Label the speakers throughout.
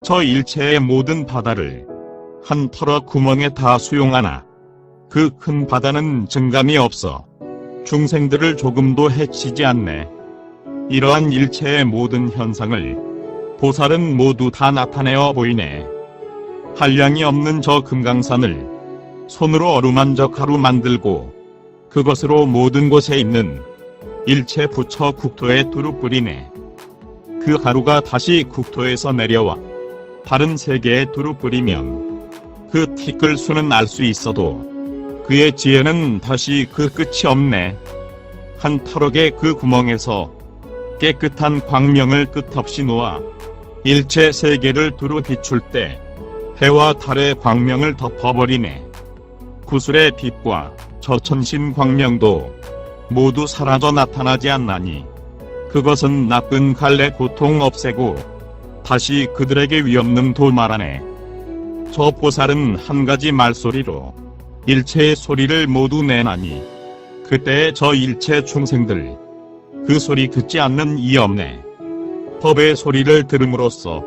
Speaker 1: 저 일체의 모든 바다를 한 털어 구멍에 다 수용하나 그 큰 바다는 증감이 없어 중생들을 조금도 해치지 않네. 이러한 일체의 모든 현상을 보살은 모두 다 나타내어 보이네. 한량이 없는 저 금강산을 손으로 어루만져 가루 만들고 그것으로 모든 곳에 있는 일체 부처 국토에 두루 뿌리네. 그 가루가 다시 국토에서 내려와 다른 세계에 두루 뿌리면 그 티끌 수는 알 수 있어도 그의 지혜는 다시 그 끝이 없네. 한 터럭의 그 구멍에서 깨끗한 광명을 끝없이 놓아 일체 세계를 두루 비출 때 해와 달의 광명을 덮어버리네. 구슬의 빛과 저천신 광명도 모두 사라져 나타나지 않나니 그것은 나쁜 갈래 고통 없애고 다시 그들에게 위없는 도말하네. 저 보살은 한 가지 말소리로 일체의 소리를 모두 내나니 그때 저 일체 중생들 그 소리 듣지 않는 이 없네. 법의 소리를 들음으로써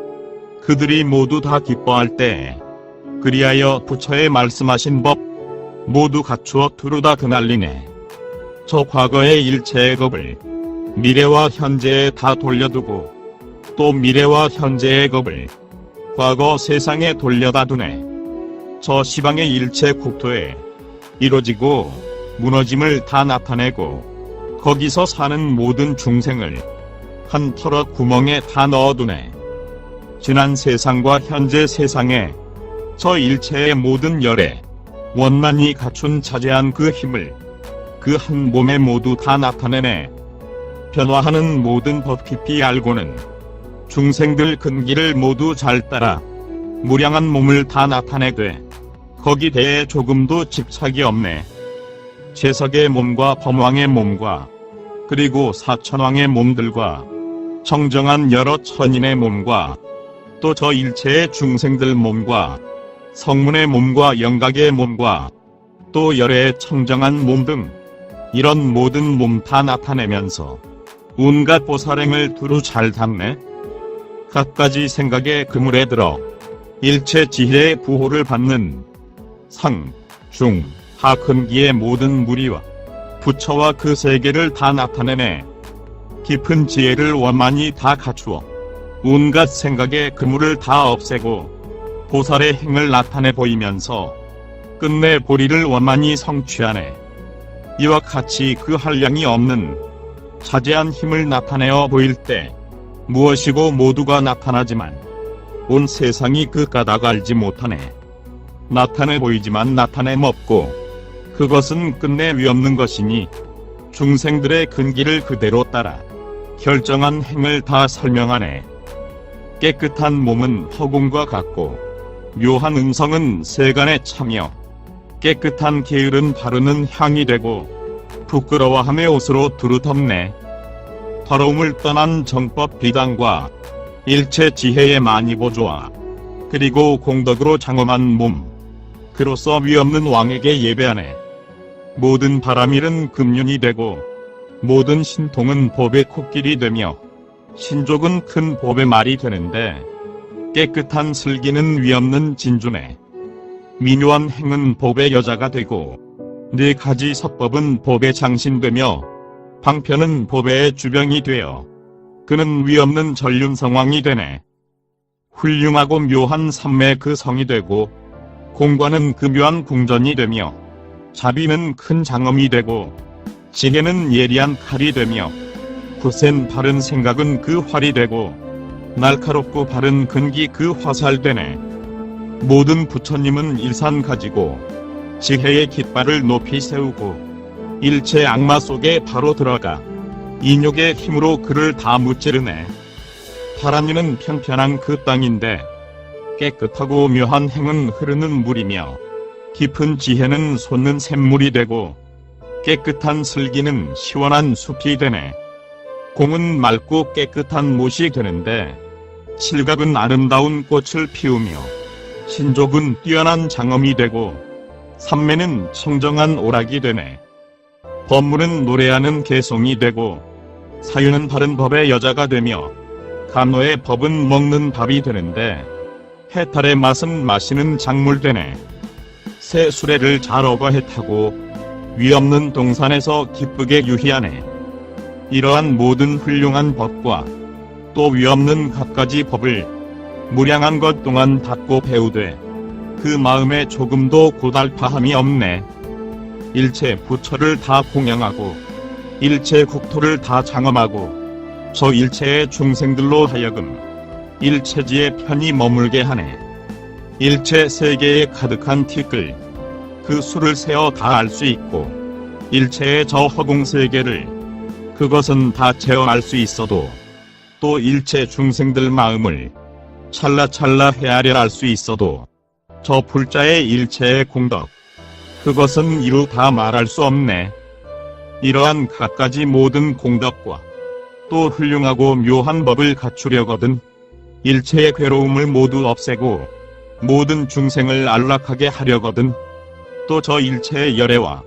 Speaker 1: 그들이 모두 다 기뻐할 때 그리하여 부처의 말씀하신 법 모두 갖추어 두루 다 그날리네. 저 과거의 일체의 겁을 미래와 현재에 다 돌려두고 또 미래와 현재의 겁을 과거 세상에 돌려다 두네. 저 시방의 일체 국토에 이루어지고 무너짐을 다 나타내고 거기서 사는 모든 중생을 한 털어 구멍에 다 넣어두네. 지난 세상과 현재 세상에 저 일체의 모든 열에 원만히 갖춘 자제한 그 힘을 그 한 몸에 모두 다 나타내네. 변화하는 모든 법 깊이 알고는 중생들 근기를 모두 잘 따라 무량한 몸을 다 나타내되 거기 대해 조금도 집착이 없네. 제석의 몸과 범왕의 몸과 그리고 사천왕의 몸들과 청정한 여러 천인의 몸과 또 저 일체의 중생들 몸과 성문의 몸과 영각의 몸과 또 열의 청정한 몸 등 이런 모든 몸 다 나타내면서 온갖 보살행을 두루 잘 담네. 갖가지 생각에 그물에 들어 일체 지혜의 부호를 받는 상, 중, 하 근기의 모든 무리와 부처와 그 세계를 다 나타내네. 깊은 지혜를 원만히 다 갖추어 온갖 생각의 그물을 다 없애고 보살의 행을 나타내 보이면서 끝내 보리를 원만히 성취하네. 이와 같이 그 한량이 없는 자제한 힘을 나타내어 보일 때 무엇이고 모두가 나타나지만 온 세상이 그 까닭 알지 못하네. 나타내 보이지만 나타냄 없고 그것은 끝내 위없는 것이니 중생들의 근기를 그대로 따라 결정한 행을 다 설명하네. 깨끗한 몸은 허공과 같고 묘한 음성은 세간에 차며 깨끗한 게으른 바르는 향이 되고 부끄러워함의 옷으로 두루 덮네. 더러움을 떠난 정법 비단과 일체 지혜의 많이 보조와 그리고 공덕으로 장엄한 몸 그로서 위없는 왕에게 예배하네. 모든 바람일은 금륜이 되고 모든 신통은 법의 코끼리 되며 신족은 큰 법의 말이 되는데 깨끗한 슬기는 위없는 진주네. 미묘한 행은 법의 여자가 되고 네 가지 서법은 법의 장신되며 방편은 법의 주병이 되어 그는 위없는 전륜성왕이 되네. 훌륭하고 묘한 삼매 그 성이 되고 공관은 그 묘한 궁전이 되며 자비는 큰 장엄이 되고 지혜는 예리한 칼이 되며 굳센 바른 생각은 그 활이 되고 날카롭고 바른 근기 그 화살되네. 모든 부처님은 일산 가지고 지혜의 깃발을 높이 세우고 일체 악마 속에 바로 들어가 인욕의 힘으로 그를 다 무찌르네. 파란이는 편편한 그 땅인데 깨끗하고 묘한 행은 흐르는 물이며 깊은 지혜는 솟는 샘물이 되고 깨끗한 슬기는 시원한 숲이 되네. 공은 맑고 깨끗한 못이 되는데 칠각은 아름다운 꽃을 피우며 신족은 뛰어난 장엄이 되고 삼매는 청정한 오락이 되네. 법문은 노래하는 개송이 되고 사유는 바른 법의 여자가 되며 간호의 법은 먹는 밥이 되는데 해탈의 맛은 마시는 작물되네. 새 수레를 잘 어거해 타고 위없는 동산에서 기쁘게 유희하네. 이러한 모든 훌륭한 법과 또 위없는 갖가지 법을 무량한 것 동안 닫고 배우되 그 마음에 조금도 고달파함이 없네. 일체 부처를 다 공양하고 일체 국토를 다 장엄하고 저 일체의 중생들로 하여금 일체지에 편히 머물게 하네. 일체 세계에 가득한 티끌 그 수를 세어 다 알 수 있고 일체의 저 허공 세계를 그것은 다 재어 알 수 있어도 또 일체 중생들 마음을 찰나찰나 헤아려 알 수 있어도 저 불자의 일체의 공덕 그것은 이루 다 말할 수 없네. 이러한 갖가지 모든 공덕과 또 훌륭하고 묘한 법을 갖추려거든 일체의 괴로움을 모두 없애고 모든 중생을 안락하게 하려거든 또 저 일체의 열애와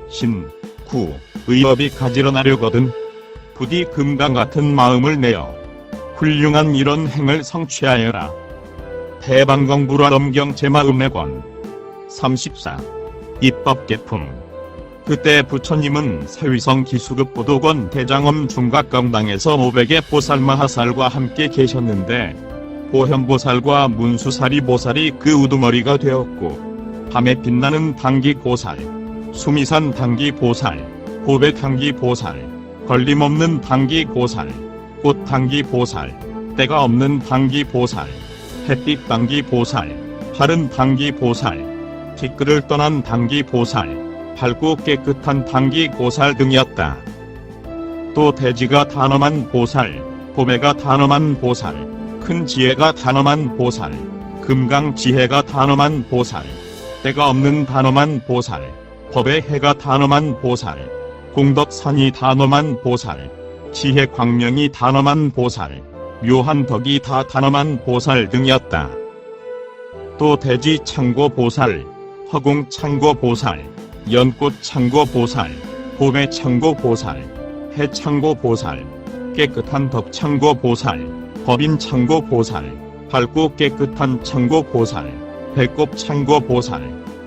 Speaker 1: 신, 구, 의업이 가지런하려거든 부디 금강 같은 마음을 내어 훌륭한 이런 행을 성취하여라. 대방광불화엄경 제40권 34 입법개품. 그때 부처님은 사위성 기수급 보도권 대장엄 중각강당에서 500의 보살마하살과 함께 계셨는데 보현보살과 문수사리보살이 그 우두머리가 되었고 밤에 빛나는 당기보살, 수미산 당기보살, 고백당기보살, 걸림없는 당기보살, 꽃당기보살, 때가 없는 당기보살, 햇빛 당기보살, 바른 당기보살, 티끌을 떠난 당기보살, 밝고 깨끗한 당기보살 등이었다. 또 대지가 단엄한 보살, 고매가 단엄한 보살, 큰 지혜가 단엄한 보살, 금강 지혜가 단엄한 보살, 때가 없는 단엄한 보살, 법의 해가 단엄한 보살, 공덕산이 단엄한 보살, 지혜 광명이 단엄한 보살, 묘한 덕이 다 단엄한 보살 등이었다. 또 대지 창고 보살, 허공 창고 보살, 연꽃 창고 보살, 봄의 창고 보살, 해 창고 보살, 깨끗한 덕 창고 보살, 법인 창고 보살, 밝고 깨끗한 창고 보살, 배꼽 창고 보살,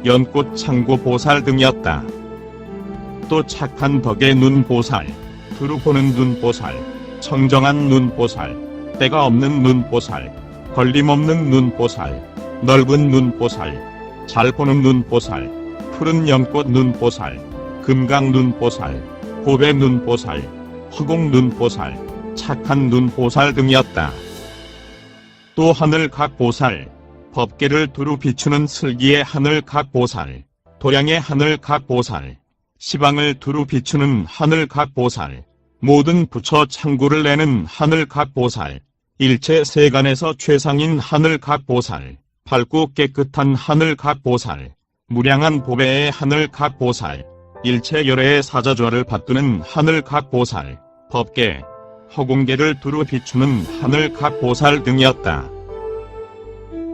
Speaker 1: 연꽃 창고 보살 등이었다. 또 착한 덕의 눈 보살, 두루 보는 눈 보살, 청정한 눈 보살, 때가 없는 눈 보살, 걸림없는 눈 보살, 넓은 눈 보살, 잘 보는 눈 보살, 푸른 연꽃 눈 보살, 금강 눈 보살, 고배 눈 보살, 허공 눈 보살, 착한 눈 보살 등이었다. 또 하늘 각 보살, 법계를 두루 비추는 슬기의 하늘 각 보살, 도량의 하늘 각 보살, 시방을 두루 비추는 하늘 각 보살, 모든 부처 창구를 내는 하늘 각 보살, 일체 세간에서 최상인 하늘 각 보살, 밝고 깨끗한 하늘 각 보살, 무량한 보배의 하늘 각 보살, 일체 열애의 사자좌를 받드는 하늘 각 보살, 법계, 허공계를 두루 비추는 하늘 각 보살 등이었다.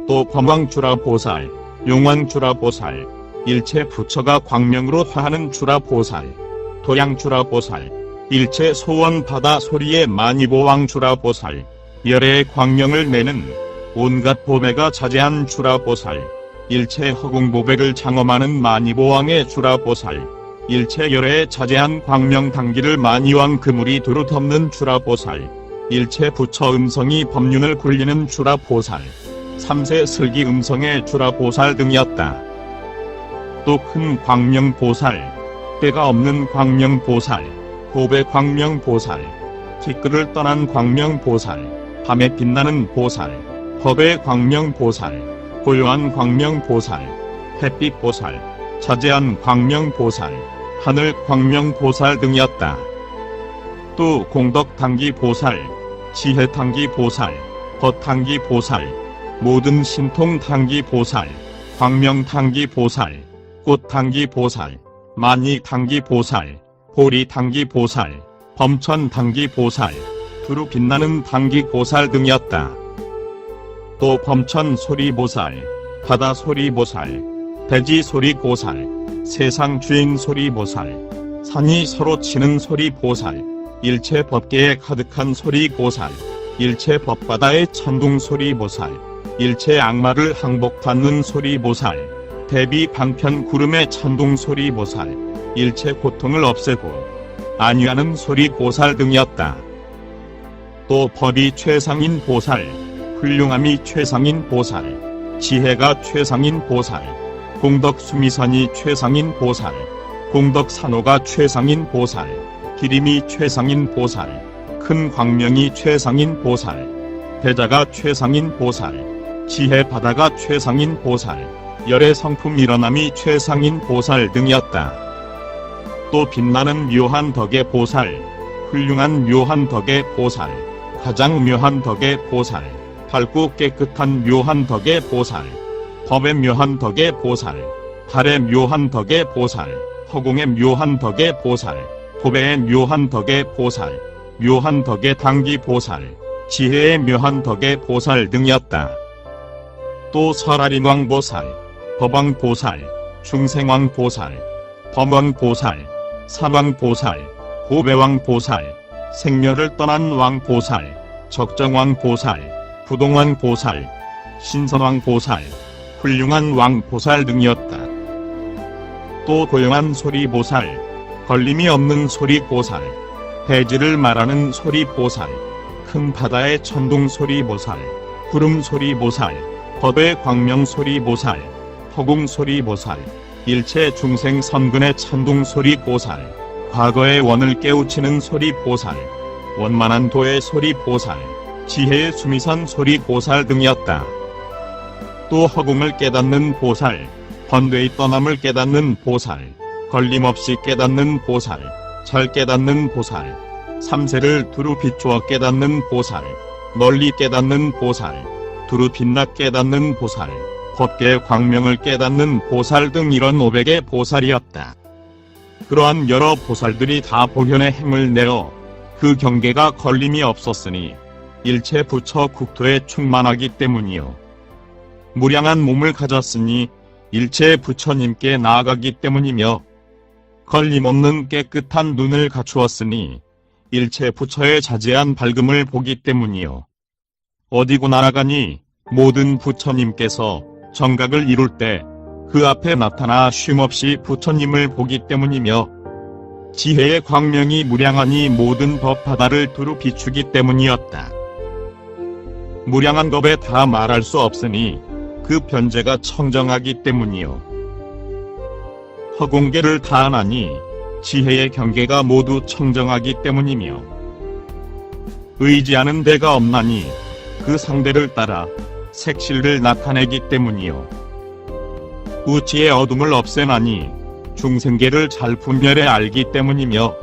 Speaker 1: 또 범왕주라 보살, 용왕주라 보살, 일체 부처가 광명으로 화하는 주라 보살, 도량주라 보살, 일체 소원 바다 소리의 만이보왕 주라 보살, 열애의 광명을 내는 온갖 보배가 자제한 주라 보살, 일체 허공보배를 장엄하는 만이보왕의 주라 보살, 일체 열애에 자제한 광명 당기를 만이왕 그물이 두루 덮는 주라 보살, 일체 부처 음성이 법륜을 굴리는 주라 보살, 삼세 슬기 음성의 주라 보살 등이었다. 또 큰 광명 보살, 때가 없는 광명 보살, 고배 광명 보살, 티끌을 떠난 광명 보살, 밤에 빛나는 보살, 법의 광명 보살, 고요한 광명 보살, 햇빛 보살, 자제한 광명 보살, 하늘 광명 보살 등이었다. 또 공덕 당기 보살, 지혜 당기 보살, 법 당기 보살, 모든 신통 당기 보살, 광명 당기 보살, 꽃 당기 보살, 만익 당기 보살, 보리 당기 보살, 범천 당기 보살, 두루 빛나는 당기 보살 등이었다. 또 범천 소리 보살, 바다 소리 보살, 대지 소리 보살, 세상 주인 소리 보살, 산이 서로 치는 소리 보살, 일체 법계에 가득한 소리 보살, 일체 법바다의 천둥 소리 보살, 일체 악마를 항복받는 소리보살, 대비 방편 구름의 천둥소리보살, 일체 고통을 없애고 안위하는 소리보살 등이었다. 또 법이 최상인 보살, 훌륭함이 최상인 보살, 지혜가 최상인 보살, 공덕수미선이 최상인 보살, 공덕산호가 최상인 보살, 기림이 최상인 보살, 큰 광명이 최상인 보살, 대자가 최상인 보살, 지혜바다가 최상인 보살, 열의 성품 일어남이 최상인 보살 등이었다. 또 빛나는 묘한 덕의 보살, 훌륭한 묘한 덕의 보살, 가장 묘한 덕의 보살, 밝고 깨끗한 묘한 덕의 보살, 법의 묘한 덕의 보살, 달의 묘한 덕의 보살, 허공의 묘한 덕의 보살, 도배의 묘한 덕의 보살, 묘한 덕의 당기 보살, 지혜의 묘한 덕의 보살 등이었다. 또 설아린왕 보살, 법왕 보살, 중생왕 보살, 범왕 보살, 사왕 보살, 보배왕 보살, 생멸을 떠난 왕 보살, 적정왕 보살, 부동왕 보살, 신선왕 보살, 훌륭한 왕 보살 등이었다. 또 고용한 소리 보살, 걸림이 없는 소리 보살, 대지를 말하는 소리 보살, 큰 바다의 천둥 소리 보살, 구름 소리 보살, 법의 광명 소리 보살, 허공 소리 보살, 일체 중생 선근의 천둥 소리 보살, 과거의 원을 깨우치는 소리 보살, 원만한 도의 소리 보살, 지혜의 수미선 소리 보살 등이었다. 또 허공을 깨닫는 보살, 번뇌의 떠남을 깨닫는 보살, 걸림없이 깨닫는 보살, 잘 깨닫는 보살, 삼세를 두루 비추어 깨닫는 보살, 널리 깨닫는 보살, 두루 빛나 깨닫는 보살, 법계의 광명을 깨닫는 보살 등 이런 500의 보살이었다. 그러한 여러 보살들이 다 보현의 행을 내어 그 경계가 걸림이 없었으니 일체 부처 국토에 충만하기 때문이요. 무량한 몸을 가졌으니 일체 부처님께 나아가기 때문이며, 걸림없는 깨끗한 눈을 갖추었으니 일체 부처의 자제한 밝음을 보기 때문이요. 어디고 나아가니 모든 부처님께서 정각을 이룰 때 그 앞에 나타나 쉼없이 부처님을 보기 때문이며, 지혜의 광명이 무량하니 모든 법 바다를 두루 비추기 때문이었다. 무량한 법에 다 말할 수 없으니 그 변제가 청정하기 때문이요. 허공계를 다 하나니 지혜의 경계가 모두 청정하기 때문이며, 의지하는 데가 없나니 그 상대를 따라 색실을 나타내기 때문이요. 우치의 어둠을 없애나니 중생계를 잘 분별해 알기 때문이며,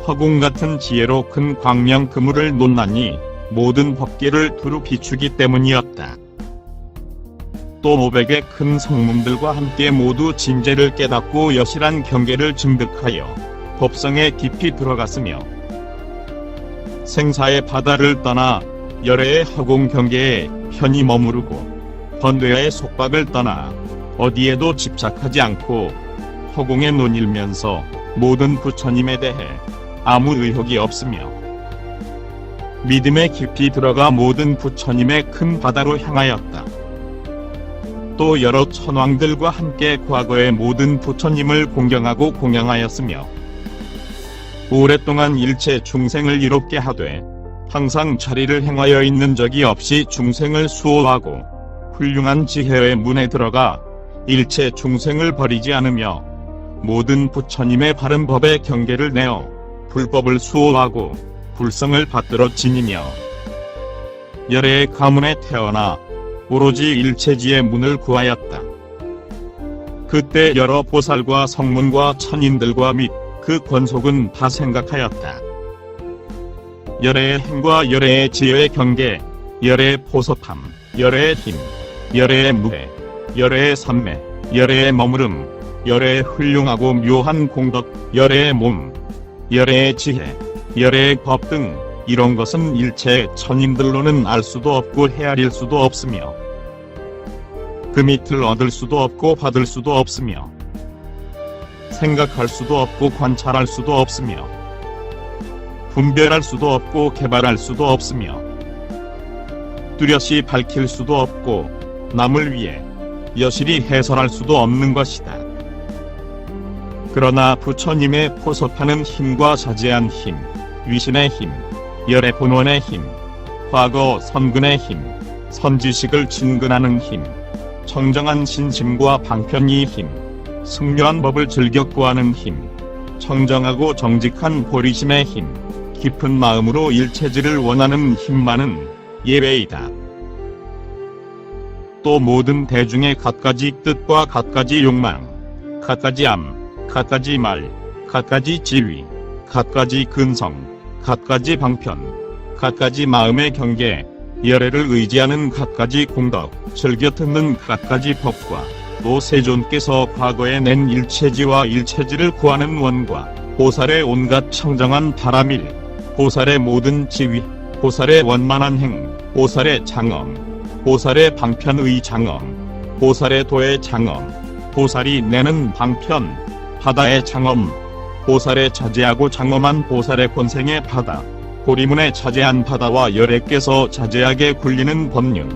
Speaker 1: 허공 같은 지혜로 큰 광명 그물을 놓나니 모든 법계를 두루 비추기 때문이었다. 또 500의 큰 성문들과 함께 모두 진재를 깨닫고 여실한 경계를 증득하여 법성에 깊이 들어갔으며, 생사의 바다를 떠나 열애의 허공 경계에 편히 머무르고 번뇌의 속박을 떠나 어디에도 집착하지 않고 허공에 논일면서 모든 부처님에 대해 아무 의혹이 없으며, 믿음에 깊이 들어가 모든 부처님의 큰 바다로 향하였다. 또 여러 천왕들과 함께 과거의 모든 부처님을 공경하고 공양하였으며, 오랫동안 일체 중생을 이롭게 하되 항상 자리를 행하여 있는 적이 없이 중생을 수호하고 훌륭한 지혜의 문에 들어가 일체 중생을 버리지 않으며 모든 부처님의 바른 법의 경계를 내어 불법을 수호하고 불성을 받들어 지니며, 열애의 가문에 태어나 오로지 일체지의 문을 구하였다. 그때 여러 보살과 성문과 천인들과 및 그 권속은 다 생각하였다. 열애의 행과 열애의 지혜의 경계, 열애의 보섭함, 열애의 힘, 열애의 무해, 열애의 삼매, 열애의 머무름, 열애의 훌륭하고 묘한 공덕, 열애의 몸, 열애의 지혜, 열애의 법 등 이런 것은 일체 천인들로는 알 수도 없고 헤아릴 수도 없으며, 그 밑을 얻을 수도 없고 받을 수도 없으며, 생각할 수도 없고 관찰할 수도 없으며, 분별할 수도 없고 개발할 수도 없으며, 뚜렷이 밝힐 수도 없고 남을 위해 여실히 해설할 수도 없는 것이다. 그러나 부처님의 포섭하는 힘과 자제한 힘, 위신의 힘, 열의 본원의 힘, 과거 선근의 힘, 선지식을 진근하는 힘, 청정한 신심과 방편의 힘, 승려한 법을 즐겨 구하는 힘, 청정하고 정직한 보리심의 힘, 깊은 마음으로 일체질을 원하는 힘만은 예외이다. 또 모든 대중의 갖가지 뜻과 갖가지 욕망, 갖가지 암, 갖가지 말, 갖가지 지위, 갖가지 근성, 갖가지 방편, 갖가지 마음의 경계, 열애를 의지하는 갖가지 공덕, 즐겨 듣는 갖가지 법과 또 세존께서 과거에 낸 일체지와 일체지를 구하는 원과 보살의 온갖 청정한 바라밀, 보살의 모든 지위, 보살의 원만한 행, 보살의 장엄, 보살의 방편의 장엄, 보살의 도의 장엄, 보살이 내는 방편, 바다의 장엄, 보살의 자제하고 장엄한 보살의 권생의 바다, 고리문의 자제한 바다와 열애께서 자제하게 굴리는 법륜,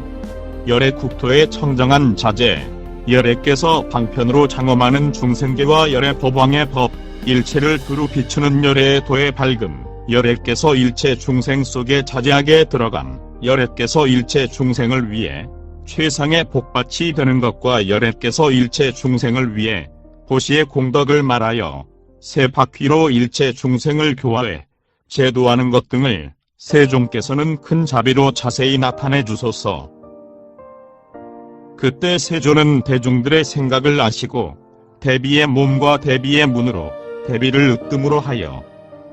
Speaker 1: 열애 국토의 청정한 자제, 열애께서 방편으로 장엄하는 중생계와 열애 법왕의 법, 일체를 두루 비추는 열애의 도의 밝음, 열애께서 일체 중생 속에 자제하게 들어감, 열애께서 일체 중생을 위해 최상의 복밭이 되는 것과 열애께서 일체 중생을 위해 도시의 공덕을 말하여 세 바퀴로 일체 중생을 교화해 제도하는 것 등을 세종께서는 큰 자비로 자세히 나타내 주소서. 그때 세존은 대중들의 생각을 아시고 대비의 몸과 대비의 문으로 대비를 으뜸으로 하여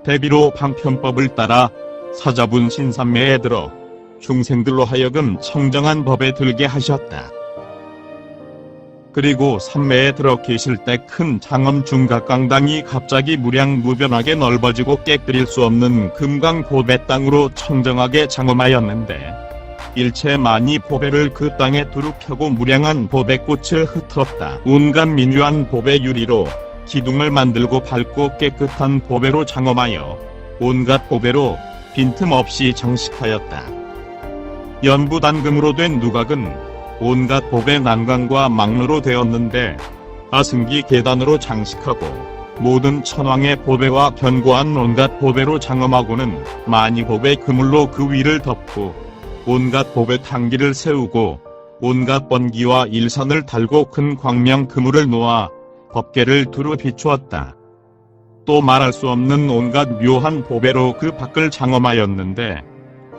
Speaker 1: 대비로 방편법을 따라 사자분 신삼매에 들어 중생들로 하여금 청정한 법에 들게 하셨다. 그리고 삼매에 들어 계실 때 큰 장엄 중각강당이 갑자기 무량무변하게 넓어지고 깨뜨릴 수 없는 금강보배 땅으로 청정하게 장엄하였는데 일체 많이 보배를 그 땅에 두루 펴고 무량한 보배꽃을 흩었다. 온갖 민유한 보배 유리로 기둥을 만들고 밝고 깨끗한 보배로 장엄하여 온갖 보배로 빈틈없이 장식하였다. 연부단금으로 된 누각은 온갖 보배 난관과 막루로 되었는데 아승기 계단으로 장식하고 모든 천왕의 보배와 견고한 온갖 보배로 장엄하고는 많이 보배 그물로 그 위를 덮고 온갖 보배 탕기를 세우고 온갖 번기와 일산을 달고 큰 광명 그물을 놓아 법계를 두루 비추었다. 또 말할 수 없는 온갖 묘한 보배로 그 밖을 장엄하였는데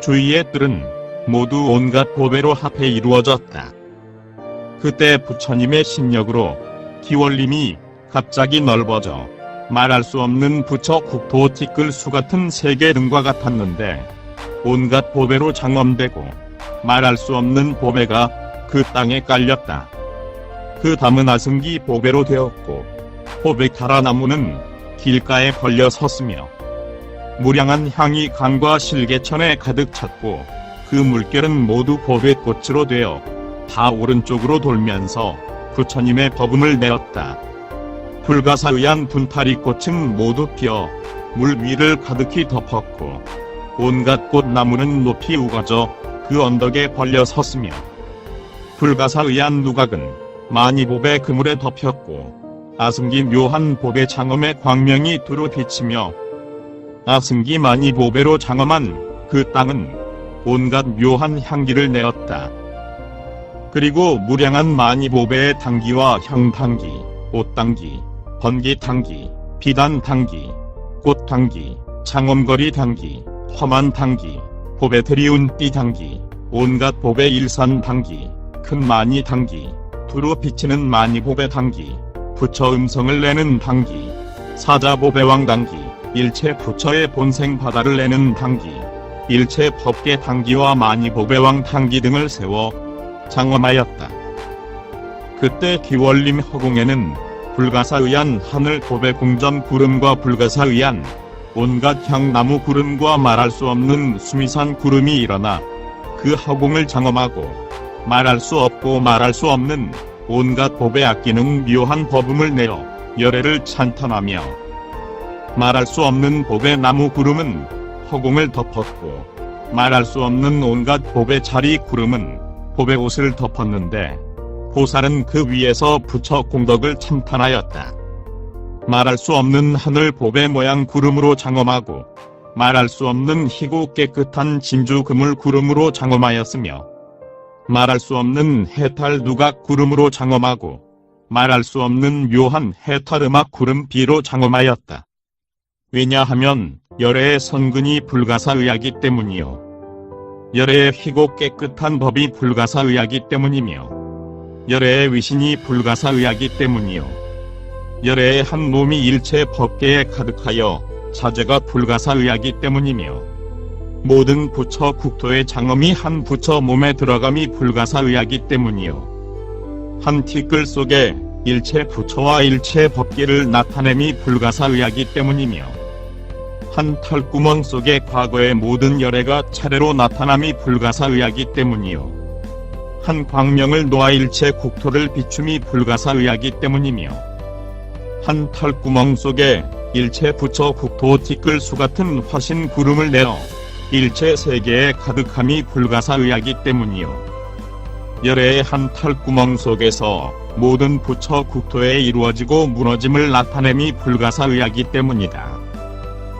Speaker 1: 주위의 뜰은 모두 온갖 보배로 합해 이루어졌다. 그때 부처님의 신력으로 기원림이 갑자기 넓어져 말할 수 없는 부처 국토 티끌 수 같은 세계 등과 같았는데 온갖 보배로 장엄되고 말할 수 없는 보배가 그 땅에 깔렸다. 그 담은 아승기 보배로 되었고 보배 가라나무는 길가에 걸려 섰으며 무량한 향이 강과 실개천에 가득 찼고 그 물결은 모두 보배꽃으로 되어 다 오른쪽으로 돌면서 부처님의 법음을 내었다. 불가사의한 분파리 꽃은 모두 피어 물 위를 가득히 덮었고 온갖 꽃나무는 높이 우거져 그 언덕에 걸려 섰으며 불가사의한 누각은 많이 보배 그물에 덮였고 아승기 묘한 보배 장엄의 광명이 두루 비치며 아승기 많이 보배로 장엄한 그 땅은 온갖 묘한 향기를 내었다. 그리고 무량한 많이 보배의 당기와 향당기, 옷당기, 번기당기, 비단당기, 꽃당기, 장엄거리 당기, 화만당기, 보배 드리운 띠당기, 온갖 보배 일산당기, 큰 많이 당기, 두루 비치는 많이 보배 당기, 부처 음성을 내는 당기, 사자보배왕 당기, 일체 부처의 본생 바다를 내는 당기, 일체 법계 당기와 많이 보배왕 당기 등을 세워 장엄하였다. 그때 기원림 허공에는 불가사의한 하늘 보배 궁전 구름과 불가사의한 온갖 향나무 구름과 말할 수 없는 수미산 구름이 일어나 그 허공을 장엄하고 말할 수 없고 말할 수 없는 온갖 보배 악기능 묘한 법음을 내어 열애를 찬탄하며 말할 수 없는 보배 나무 구름은 허공을 덮었고 말할 수 없는 온갖 법의 자리 구름은 법의 옷을 덮었는데 보살은 그 위에서 부처 공덕을 참탄하였다. 말할 수 없는 하늘 법의 모양 구름으로 장엄하고 말할 수 없는 희고 깨끗한 진주 그물 구름으로 장엄하였으며 말할 수 없는 해탈 누각 구름으로 장엄하고 말할 수 없는 묘한 해탈 음악 구름 비로 장엄하였다. 왜냐하면 열애의 선근이 불가사의하기 때문이요. 열애의 희고 깨끗한 법이 불가사의하기 때문이며 열애의 위신이 불가사의하기 때문이요. 열애의 한 몸이 일체 법계에 가득하여 자재가 불가사의하기 때문이며 모든 부처 국토의 장엄이 한 부처 몸에 들어감이 불가사의하기 때문이요. 한 티끌 속에 일체 부처와 일체 법계를 나타냄이 불가사의하기 때문이며 한 털구멍 속에 과거의 모든 열애가 차례로 나타남이 불가사의하기 때문이요. 한 광명을 놓아 일체 국토를 비춤이 불가사의하기 때문이며 한 털구멍 속에 일체 부처 국토 티끌 수 같은 화신 구름을 내어 일체 세계에 가득함이 불가사의하기 때문이요. 열애의 한 털구멍 속에서 모든 부처 국토에 이루어지고 무너짐을 나타냄이 불가사의하기 때문이다.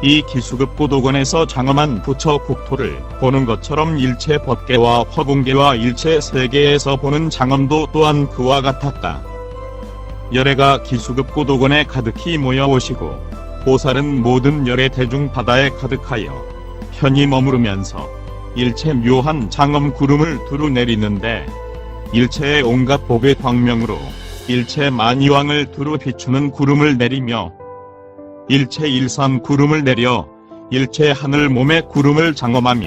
Speaker 1: 이 기수급 고도건에서 장엄한 부처 국토를 보는 것처럼 일체 법계와 화공계와 일체 세계에서 보는 장엄도 또한 그와 같았다. 열애가 기수급 고도건에 가득히 모여오시고 보살은 모든 열애 대중 바다에 가득하여 편히 머무르면서 일체 묘한 장엄 구름을 두루 내리는데 일체의 온갖 법의 광명으로 일체 만이왕을 두루 비추는 구름을 내리며 일체 일산 구름을 내려 일체 하늘 몸의 구름을 장엄하며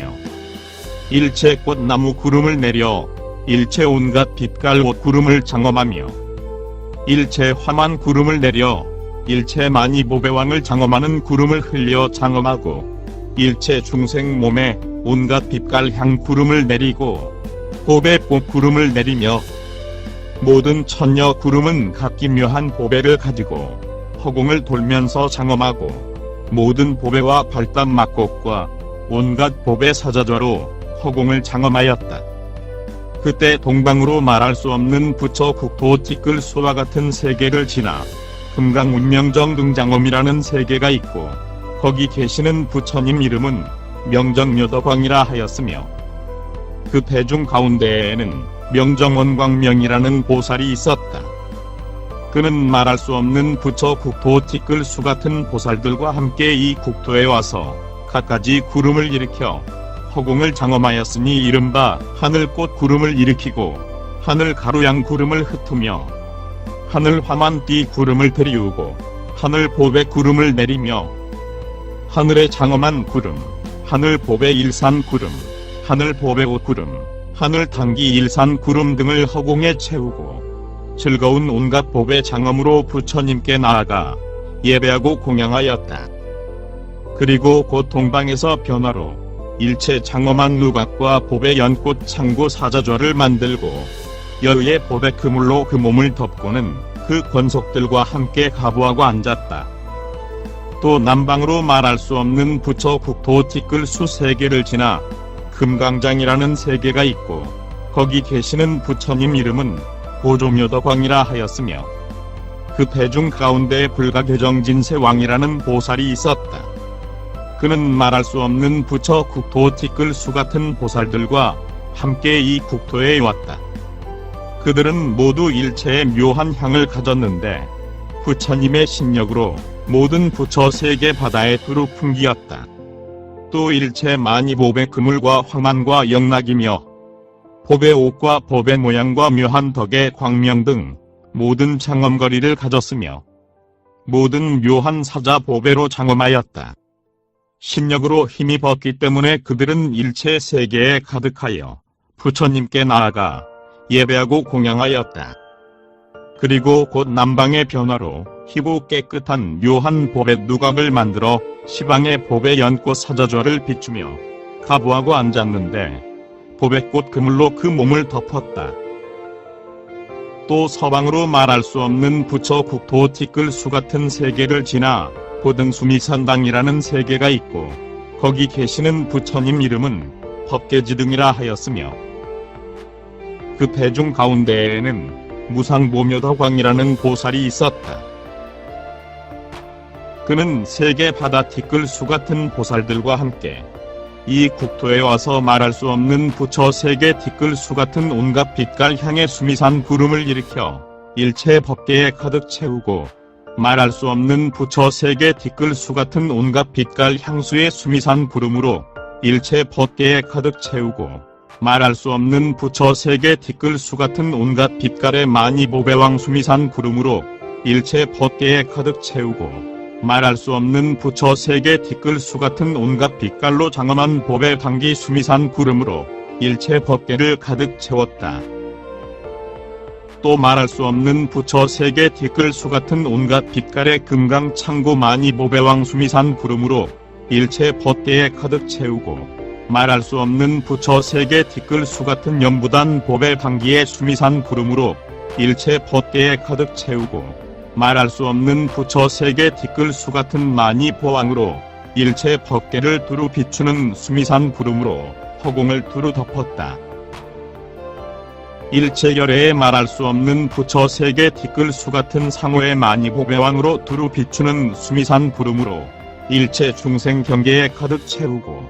Speaker 1: 일체 꽃나무 구름을 내려 일체 온갖 빛깔 옷 구름을 장엄하며 일체 화만 구름을 내려 일체 만이 보배왕을 장엄하는 구름을 흘려 장엄하고 일체 중생 몸에 온갖 빛깔 향 구름을 내리고 보배꽃 구름을 내리며 모든 천녀 구름은 각기 묘한 보배를 가지고 허공을 돌면서 장엄하고 모든 보배와 발단 막꽃과 온갖 보배 사자좌로 허공을 장엄하였다. 그때 동방으로 말할 수 없는 부처 국토 티끌 수와 같은 세계를 지나 금강 운명정 등장엄이라는 세계가 있고 거기 계시는 부처님 이름은 명정묘덕왕이라 하였으며 그 대중 가운데에는 명정원광명이라는 보살이 있었다. 그는 말할 수 없는 부처 국토 티끌 수 같은 보살들과 함께 이 국토에 와서 갖가지 구름을 일으켜 허공을 장엄하였으니 이른바 하늘꽃 구름을 일으키고 하늘 가루양 구름을 흩으며 하늘 화만띠 구름을 들이우고 하늘 보배 구름을 내리며 하늘의 장엄한 구름, 하늘 보배 일산 구름, 하늘 보배 옷 구름, 하늘 단기 일산 구름 등을 허공에 채우고 즐거운 온갖 보배 장엄으로 부처님께 나아가 예배하고 공양하였다. 그리고 곧 동방에서 변화로 일체 장엄한 누각과 보배 연꽃 창고 사자좌를 만들고 여의의 보배 그물로 그 몸을 덮고는 그 권속들과 함께 가부하고 앉았다. 또 남방으로 말할 수 없는 부처 국토 티끌 수 세계를 지나 금강장이라는 세계가 있고 거기 계시는 부처님 이름은 보조묘덕왕이라 하였으며 그 대중 가운데 불가계정진세왕이라는 보살이 있었다. 그는 말할 수 없는 부처 국토 티끌 수 같은 보살들과 함께 이 국토에 왔다. 그들은 모두 일체의 묘한 향을 가졌는데 부처님의 신력으로 모든 부처 세계 바다에 두루 풍기었다. 또 일체 많이 보배 그물과 화만과 영락이며 보배 옷과 보배 모양과 묘한 덕의 광명 등 모든 장엄거리를 가졌으며 모든 묘한 사자 보배로 장엄하였다. 신력으로 힘이 벗기 때문에 그들은 일체 세계에 가득하여 부처님께 나아가 예배하고 공양하였다. 그리고 곧 남방의 변화로 희고 깨끗한 묘한 보배 누각을 만들어 시방의 보배 연꽃 사자좌를 비추며 가부하고 앉았는데 보배꽃 그물로 그 몸을 덮었다. 또 서방으로 말할 수 없는 부처 국토 티끌 수 같은 세계를 지나 고등수미산당이라는 세계가 있고 거기 계시는 부처님 이름은 법계지 등이라 하였으며, 그 배중 가운데에는 무상보묘덕왕이라는 보살이 있었다. 그는 세계 바다 티끌수 같은 보살들과 함께 이 국토에 와서 말할 수 없는 부처 세계 티끌수 같은 온갖 빛깔 향의 수미산 구름을 일으켜 일체 법계에 가득 채우고, 말할 수 없는 부처 세계 티끌수 같은 온갖 빛깔 향수의 수미산 구름으로 일체 법계에 가득 채우고, 말할 수 없는 부처 세계 티끌수 같은 온갖 빛깔의 만이보배왕 수미산 구름으로 일체 법계에 가득 채우고, 말할 수 없는 부처 세계 티끌수 같은 온갖 빛깔로 장엄한 법의 방기 수미산 구름으로 일체 법계를 가득 채웠다. 또 말할 수 없는 부처 세계 티끌수 같은 온갖 빛깔의 금강 창고 만이보배왕 수미산 구름으로 일체 법계에 가득 채우고, 말할 수 없는 부처 세계 티끌수 같은 연부단 법의 방기의 수미산 구름으로 일체 법계에 가득 채우고, 말할 수 없는 부처 세계 티끌수 같은 만이보왕으로 일체 법계를 두루 비추는 수미산 구름으로 허공을 두루 덮었다. 일체 열애에 말할 수 없는 부처 세계 티끌수 같은 상호의 만이보배왕으로 두루 비추는 수미산 구름으로 일체 중생 경계에 가득 채우고,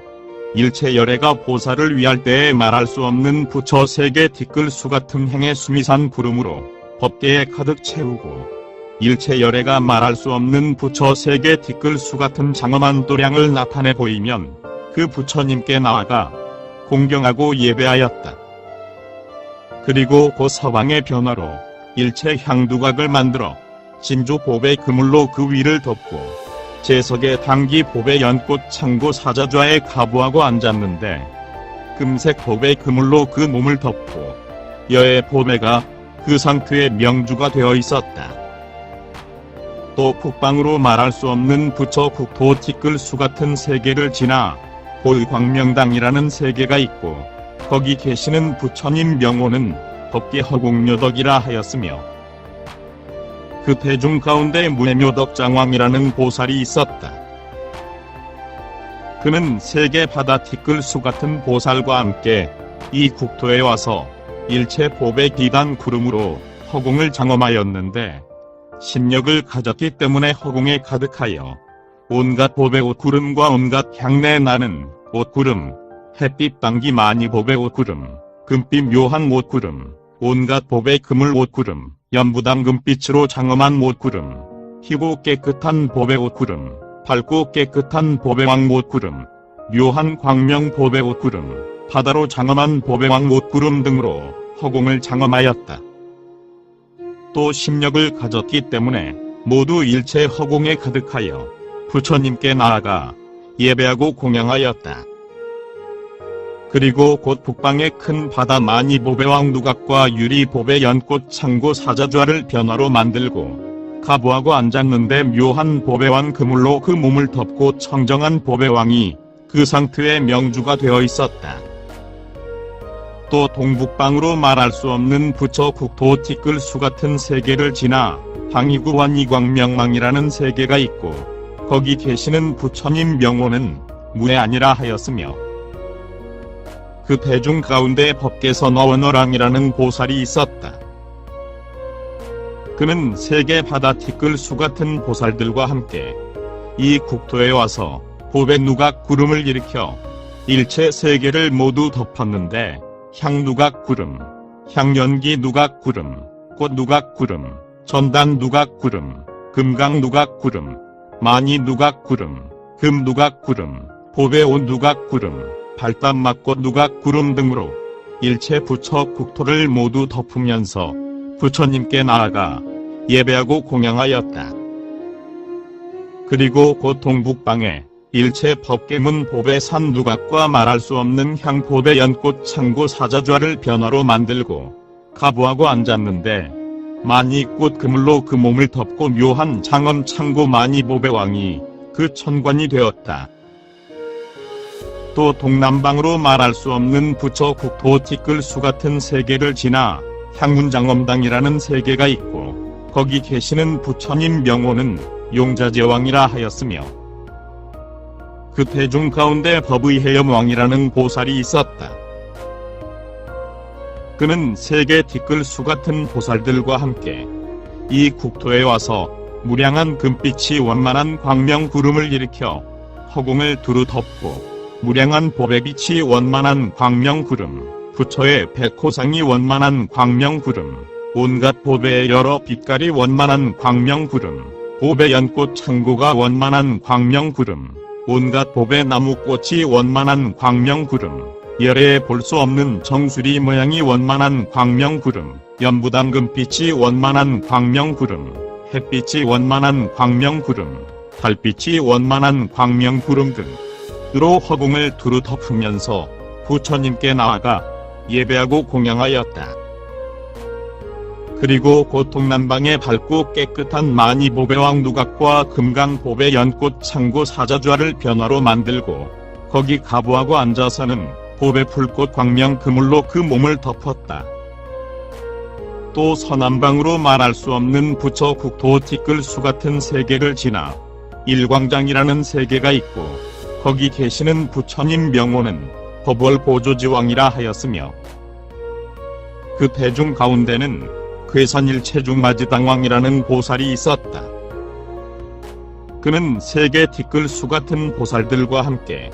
Speaker 1: 일체 열애가 보살을 위할 때에 말할 수 없는 부처 세계 티끌수 같은 행의 수미산 구름으로 법계에 가득 채우고, 일체 열애가 말할 수 없는 부처 세계 티끌수 같은 장엄한 도량을 나타내 보이면 그 부처님께 나아가 공경하고 예배하였다. 그리고 그 서방의 변화로 일체 향두각을 만들어 진주 보배 그물로 그 위를 덮고, 제석의 당기 보배 연꽃 창고 사자좌에 가부하고 앉았는데, 금색 보배 그물로 그 몸을 덮고 여의 보배가 그 상투의 명주가 되어 있었다. 또 북방으로 말할 수 없는 부처 국토 티끌수 같은 세계를 지나 볼광명당이라는 세계가 있고, 거기 계시는 부처님 명호는 법계 허공묘덕이라 하였으며, 그 대중 가운데 무해묘덕장왕이라는 보살이 있었다. 그는 세계 바다 티끌수 같은 보살과 함께 이 국토에 와서 일체 법의 기단 구름으로 허공을 장엄하였는데, 신력을 가졌기 때문에 허공에 가득하여 온갖 법의 옷구름과 온갖 향내 나는 옷구름, 햇빛 방기 만이법의 옷구름, 금빛 묘한 옷구름, 온갖 법의 그물 옷구름, 연부당 금빛으로 장엄한 옷구름, 희고 깨끗한 법의 옷구름, 밝고 깨끗한 법의 왕 옷구름, 묘한 광명 법의 옷구름, 바다로 장엄한 법의 왕 옷구름 등으로 허공을 장엄하였다. 또 심력을 가졌기 때문에 모두 일체 허공에 가득하여 부처님께 나아가 예배하고 공양하였다. 그리고 곧 북방의 큰 바다 만이보배왕 누각과 유리보배 연꽃 창고 사자좌를 변화로 만들고, 가부하고 앉았는데 묘한 보배왕 그물로 그 몸을 덮고 청정한 보배왕이 그 상투의 명주가 되어 있었다. 또 동북방으로 말할 수 없는 부처 국토 티끌수 같은 세계를 지나 방위구원 이광명망이라는 세계가 있고, 거기 계시는 부처님 명호는 무해아니라 하였으며, 그 대중 가운데 법계선어원어랑이라는 보살이 있었다. 그는 세계 바다 티끌수 같은 보살들과 함께 이 국토에 와서 법의 누각 구름을 일으켜 일체 세계를 모두 덮었는데, 향누각 구름, 향연기 누각 구름, 꽃 누각 구름, 전단 누각 구름, 금강 누각 구름, 마니 누각 구름, 금 누각 구름, 보배 옷 누각 구름, 발단 막꽃 누각 구름 등으로 일체 부처 국토를 모두 덮으면서 부처님께 나아가 예배하고 공양하였다. 그리고 곧 동북방에 일체 법계문 보배 산 누각과 말할 수 없는 향 보배 연꽃 창고 사자좌를 변화로 만들고 가부하고 앉았는데, 만이꽃 그물로 그 몸을 덮고 묘한 장엄 창고 만이보배왕이 그 천관이 되었다. 또 동남방으로 말할 수 없는 부처 국토 티끌수 같은 세계를 지나 향문장엄당이라는 세계가 있고, 거기 계시는 부처님 명호는 용자제왕이라 하였으며, 그 대중 가운데 법의 해엄왕이라는 보살이 있었다. 그는 세계 티끌수 같은 보살들과 함께 이 국토에 와서 무량한 금빛이 원만한 광명구름을 일으켜 허공을 두루 덮고, 무량한 법의 빛이 원만한 광명구름, 부처의 백호상이 원만한 광명구름, 온갖 법의 여러 빛깔이 원만한 광명구름, 법의 연꽃 창고가 원만한 광명구름, 온갖 법의 나무꽃이 원만한 광명구름, 열에 볼 수 없는 정수리 모양이 원만한 광명구름, 연부당금빛이 원만한 광명구름, 햇빛이 원만한 광명구름, 달빛이 원만한 광명구름 등으로 허공을 두루 덮으면서 부처님께 나아가 예배하고 공양하였다. 그리고 곧 동남방에 밝고 깨끗한 마니보배왕 누각과 금강보배 연꽃 창고 사자좌를 변화로 만들고 거기 가부하고 앉아서는 보배 풀꽃 광명 그물로 그 몸을 덮었다. 또 서남방으로 말할 수 없는 부처 국토 티끌수 같은 세계를 지나 일광장이라는 세계가 있고 거기 계시는 부처님 명호는 법월보조지왕이라 하였으며, 그 대중 가운데는 괴산일체중마지당왕이라는 보살이 있었다. 그는 세계 티끌수 같은 보살들과 함께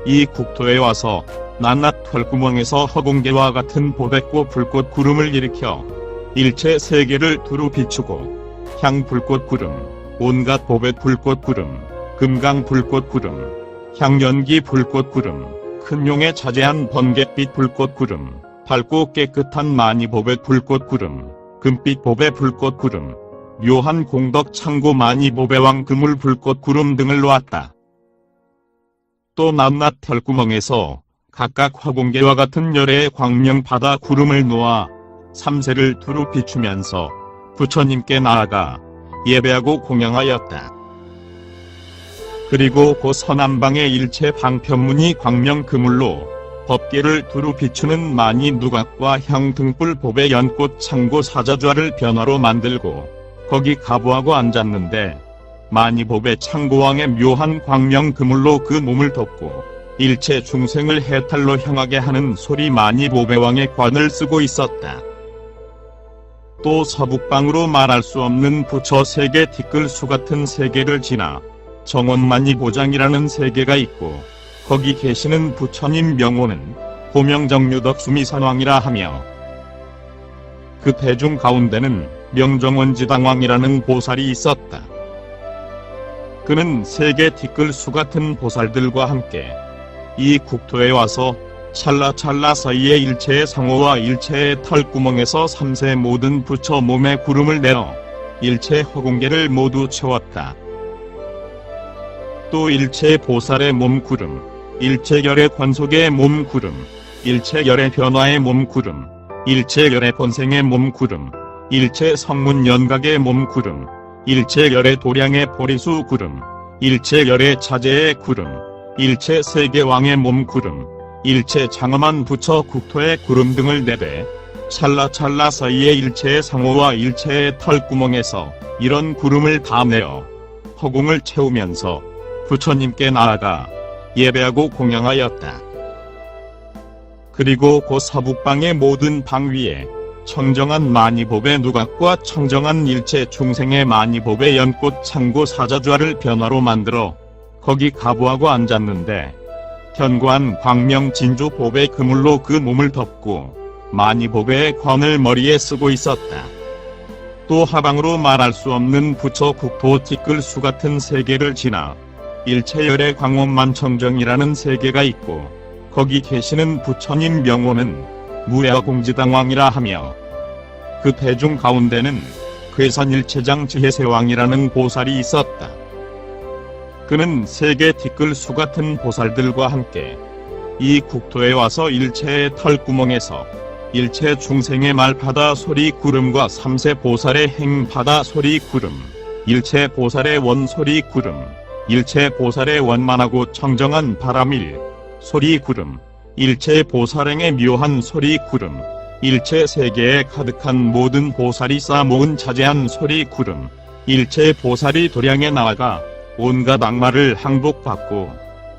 Speaker 1: 이 국토에 와서 낱낱 털구멍에서 허공계와 같은 보배꽃 불꽃 구름을 일으켜 일체 세계를 두루 비추고 향불꽃 구름, 온갖 보배 불꽃 구름, 금강 불꽃 구름, 향연기 불꽃 구름, 큰 용에 자제한 번갯빛 불꽃 구름, 밝고 깨끗한 마니보배 불꽃 구름, 금빛 보배 불꽃 구름, 묘한 공덕 창고 마니보배왕 그물 불꽃 구름 등을 놓았다. 또 낱낱 털구멍에서 각각 화공계와 같은 열의 광명 바다 구름을 놓아 삼세를 두루 비추면서 부처님께 나아가 예배하고 공양하였다. 그리고 그 서남방의 일체 방편문이 광명 그물로 법계를 두루 비추는 마니 누각과 향 등불 법의 연꽃 창고 사자좌를 변화로 만들고 거기 가부하고 앉았는데, 마니 법의 창고왕의 묘한 광명 그물로 그 몸을 덮고 일체 중생을 해탈로 향하게 하는 소리 마니 보배왕의 관을 쓰고 있었다. 또 서북방으로 말할 수 없는 부처 세계 티끌수 같은 세계를 지나 정원마니 보장이라는 세계가 있고 거기 계시는 부처님 명호는 고명정류덕수미산왕이라 하며, 그 대중 가운데는 명정원지당왕이라는 보살이 있었다. 그는 세계 티끌수 같은 보살들과 함께 이 국토에 와서 찰나찰나 사이의 일체의 상호와 일체의 털구멍에서 삼세 모든 부처 몸에 구름을 내어 일체 허공계를 모두 채웠다. 또 일체 보살의 몸 구름, 일체 열의 권속의 몸 구름, 일체 열의 변화의 몸 구름, 일체 열의 본생의 몸 구름, 일체 성문 연각의 몸 구름, 일체 열의 도량의 보리수 구름, 일체 열의 차제의 구름, 일체 세계왕의 몸 구름, 일체 장엄한 부처 국토의 구름 등을 내배 찰나찰나 사이의 일체의 상호와 일체의 털구멍에서 이런 구름을 다 내어 허공을 채우면서 부처님께 나아가 예배하고 공양하였다. 그리고 그 서북방의 모든 방 위에 청정한 마니법의 누각과 청정한 일체 중생의 마니법의 연꽃 창고 사자좌를 변화로 만들어 거기 가부하고 앉았는데, 견고한 광명 진주 법의 그물로 그 몸을 덮고 마니법의 관을 머리에 쓰고 있었다. 또 하방으로 말할 수 없는 부처 국토 티끌수 같은 세계를 지나 일체열의 광원만청정이라는 세계가 있고 거기 계시는 부처님 명호는 무야공지당왕이라 하며, 그 대중 가운데는 괴산일체장 지혜세왕이라는 보살이 있었다. 그는 세계 티끌수 같은 보살들과 함께 이 국토에 와서 일체의 털구멍에서 일체 중생의 말바다 소리 구름과 삼세 보살의 행바다 소리 구름, 일체 보살의 원소리 구름, 일체 보살의 원만하고 청정한 바람일 소리 구름, 일체 보살행의 묘한 소리 구름, 일체 세계에 가득한 모든 보살이 쌓아모은 자제한 소리 구름, 일체 보살이 도량에 나아가 온갖 악마를 항복받고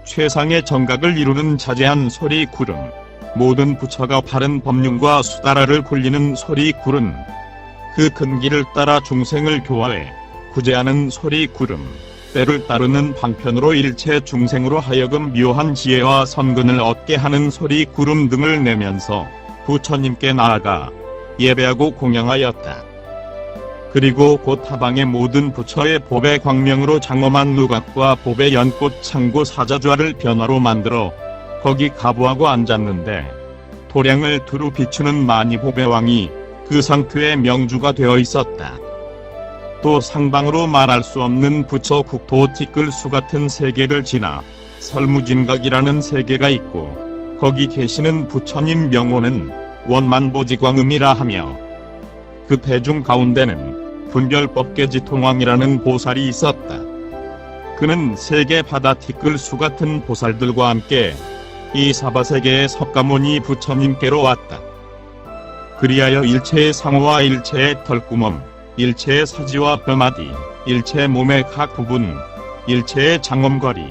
Speaker 1: 최상의 정각을 이루는 자제한 소리 구름, 모든 부처가 바른 법륜과 수다라를 굴리는 소리 구름, 그 근기를 따라 중생을 교화해 구제하는 소리 구름, 때를 따르는 방편으로 일체 중생으로 하여금 묘한 지혜와 선근을 얻게 하는 소리 구름 등을 내면서 부처님께 나아가 예배하고 공양하였다. 그리고 곧 타방의 모든 부처의 법의 광명으로 장엄한 누각과 법의 연꽃 창고 사자좌를 변화로 만들어 거기 가부하고 앉았는데, 도량을 두루 비추는 만이법의 왕이 그 상투의 명주가 되어 있었다. 또 상방으로 말할 수 없는 부처 국토 티끌수 같은 세계를 지나 설무진각이라는 세계가 있고, 거기 계시는 부처님 명호는 원만보지광음이라 하며, 그 대중 가운데는 분별법계지통왕이라는 보살이 있었다. 그는 세계 바다 티끌수 같은 보살들과 함께 이 사바세계의 석가모니 부처님께로 왔다. 그리하여 일체의 상호와 일체의 털구멍, 일체의 사지와 뼈마디, 일체의 몸의 각 부분, 일체의 장엄거리,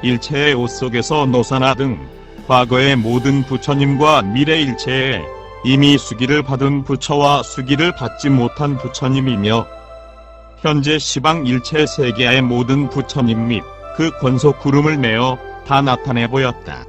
Speaker 1: 일체의 옷 속에서 노사나 등 과거의 모든 부처님과 미래 일체의 이미 수기를 받은 부처와 수기를 받지 못한 부처님이며, 현재 시방 일체 세계의 모든 부처님 및 그 권속 구름을 내어 다 나타내 보였다.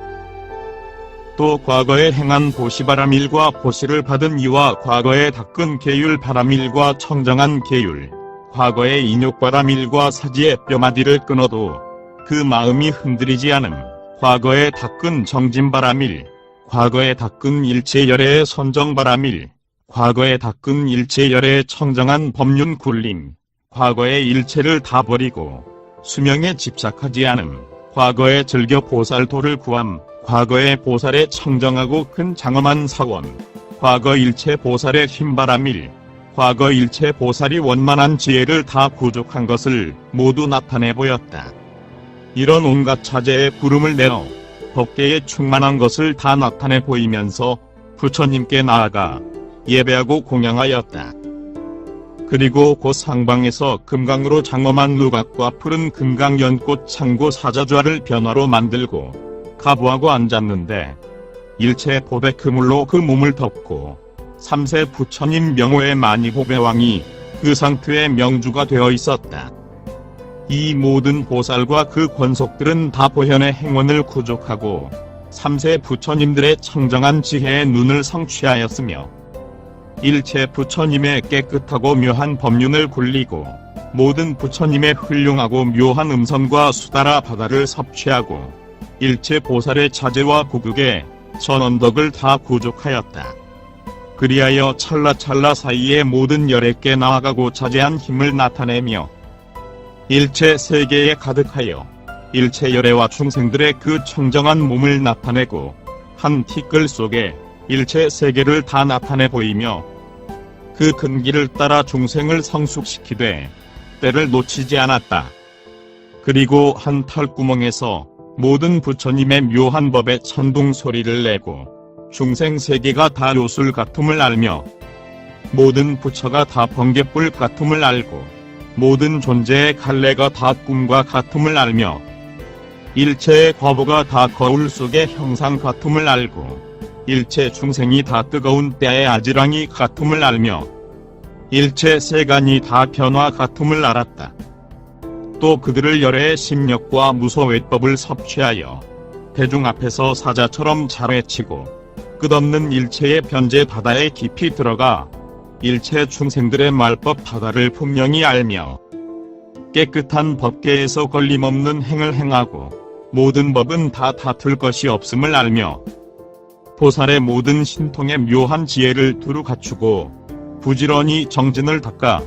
Speaker 1: 또 과거에 행한 보시바라밀과 보시를 받은 이와 과거에 닦은 계율 바라밀과 청정한 계율, 과거에 인욕바라밀과 사지의 뼈마디를 끊어도 그 마음이 흔들리지 않음, 과거에 닦은 정진바라밀, 과거에 닦은 일체열애의 선정바라밀, 과거에 닦은 일체열애의 청정한 법륜 굴림, 과거의 일체를 다 버리고 수명에 집착하지 않음, 과거에 즐겨 보살도를 구함, 과거의 보살의 청정하고 큰 장엄한 사원, 과거 일체 보살의 힘바라밀, 과거 일체 보살이 원만한 지혜를 다 구족한 것을 모두 나타내 보였다. 이런 온갖 차제의 구름을 내어 법계에 충만한 것을 다 나타내 보이면서 부처님께 나아가 예배하고 공양하였다. 그리고 곧 상방에서 금강으로 장엄한 누각과 푸른 금강 연꽃 창고 사자좌를 변화로 만들고 가부하고 앉았는데, 일체 법의 그물로 그 몸을 덮고 삼세 부처님 명호의 만이법의 왕이 그 상투의 명주가 되어 있었다. 이 모든 보살과 그 권속들은 다 보현의 행원을 구족하고 삼세 부처님들의 청정한 지혜의 눈을 성취하였으며, 일체 부처님의 깨끗하고 묘한 법륜을 굴리고 모든 부처님의 훌륭하고 묘한 음성과 수다라 바다를 섭취하고 일체 보살의 자제와 구극의 전언덕을 다 구족하였다. 그리하여 찰나찰나 사이에 모든 열애께 나아가고 자제한 힘을 나타내며 일체 세계에 가득하여 일체 열애와 중생들의 그 청정한 몸을 나타내고 한 티끌 속에 일체 세계를 다 나타내 보이며, 그 근기를 따라 중생을 성숙시키되 때를 놓치지 않았다. 그리고 한 털구멍에서 모든 부처님의 묘한 법의 천둥 소리를 내고 중생 세계가 다 요술 같음을 알며 모든 부처가 다 번개불 같음을 알고 모든 존재의 갈래가 다 꿈과 같음을 알며 일체의 과보가 다 거울 속의 형상 같음을 알고 일체 중생이 다 뜨거운 때의 아지랑이 같음을 알며 일체 세간이 다 변화 같음을 알았다. 또 그들을 열애의 심력과 무소외법을 섭취하여 대중 앞에서 사자처럼 잘 외치고 끝없는 일체의 변제 바다에 깊이 들어가 일체 중생들의 말법 바다를 분명히 알며 깨끗한 법계에서 걸림없는 행을 행하고 모든 법은 다 다툴 것이 없음을 알며 보살의 모든 신통의 묘한 지혜를 두루 갖추고 부지런히 정진을 닦아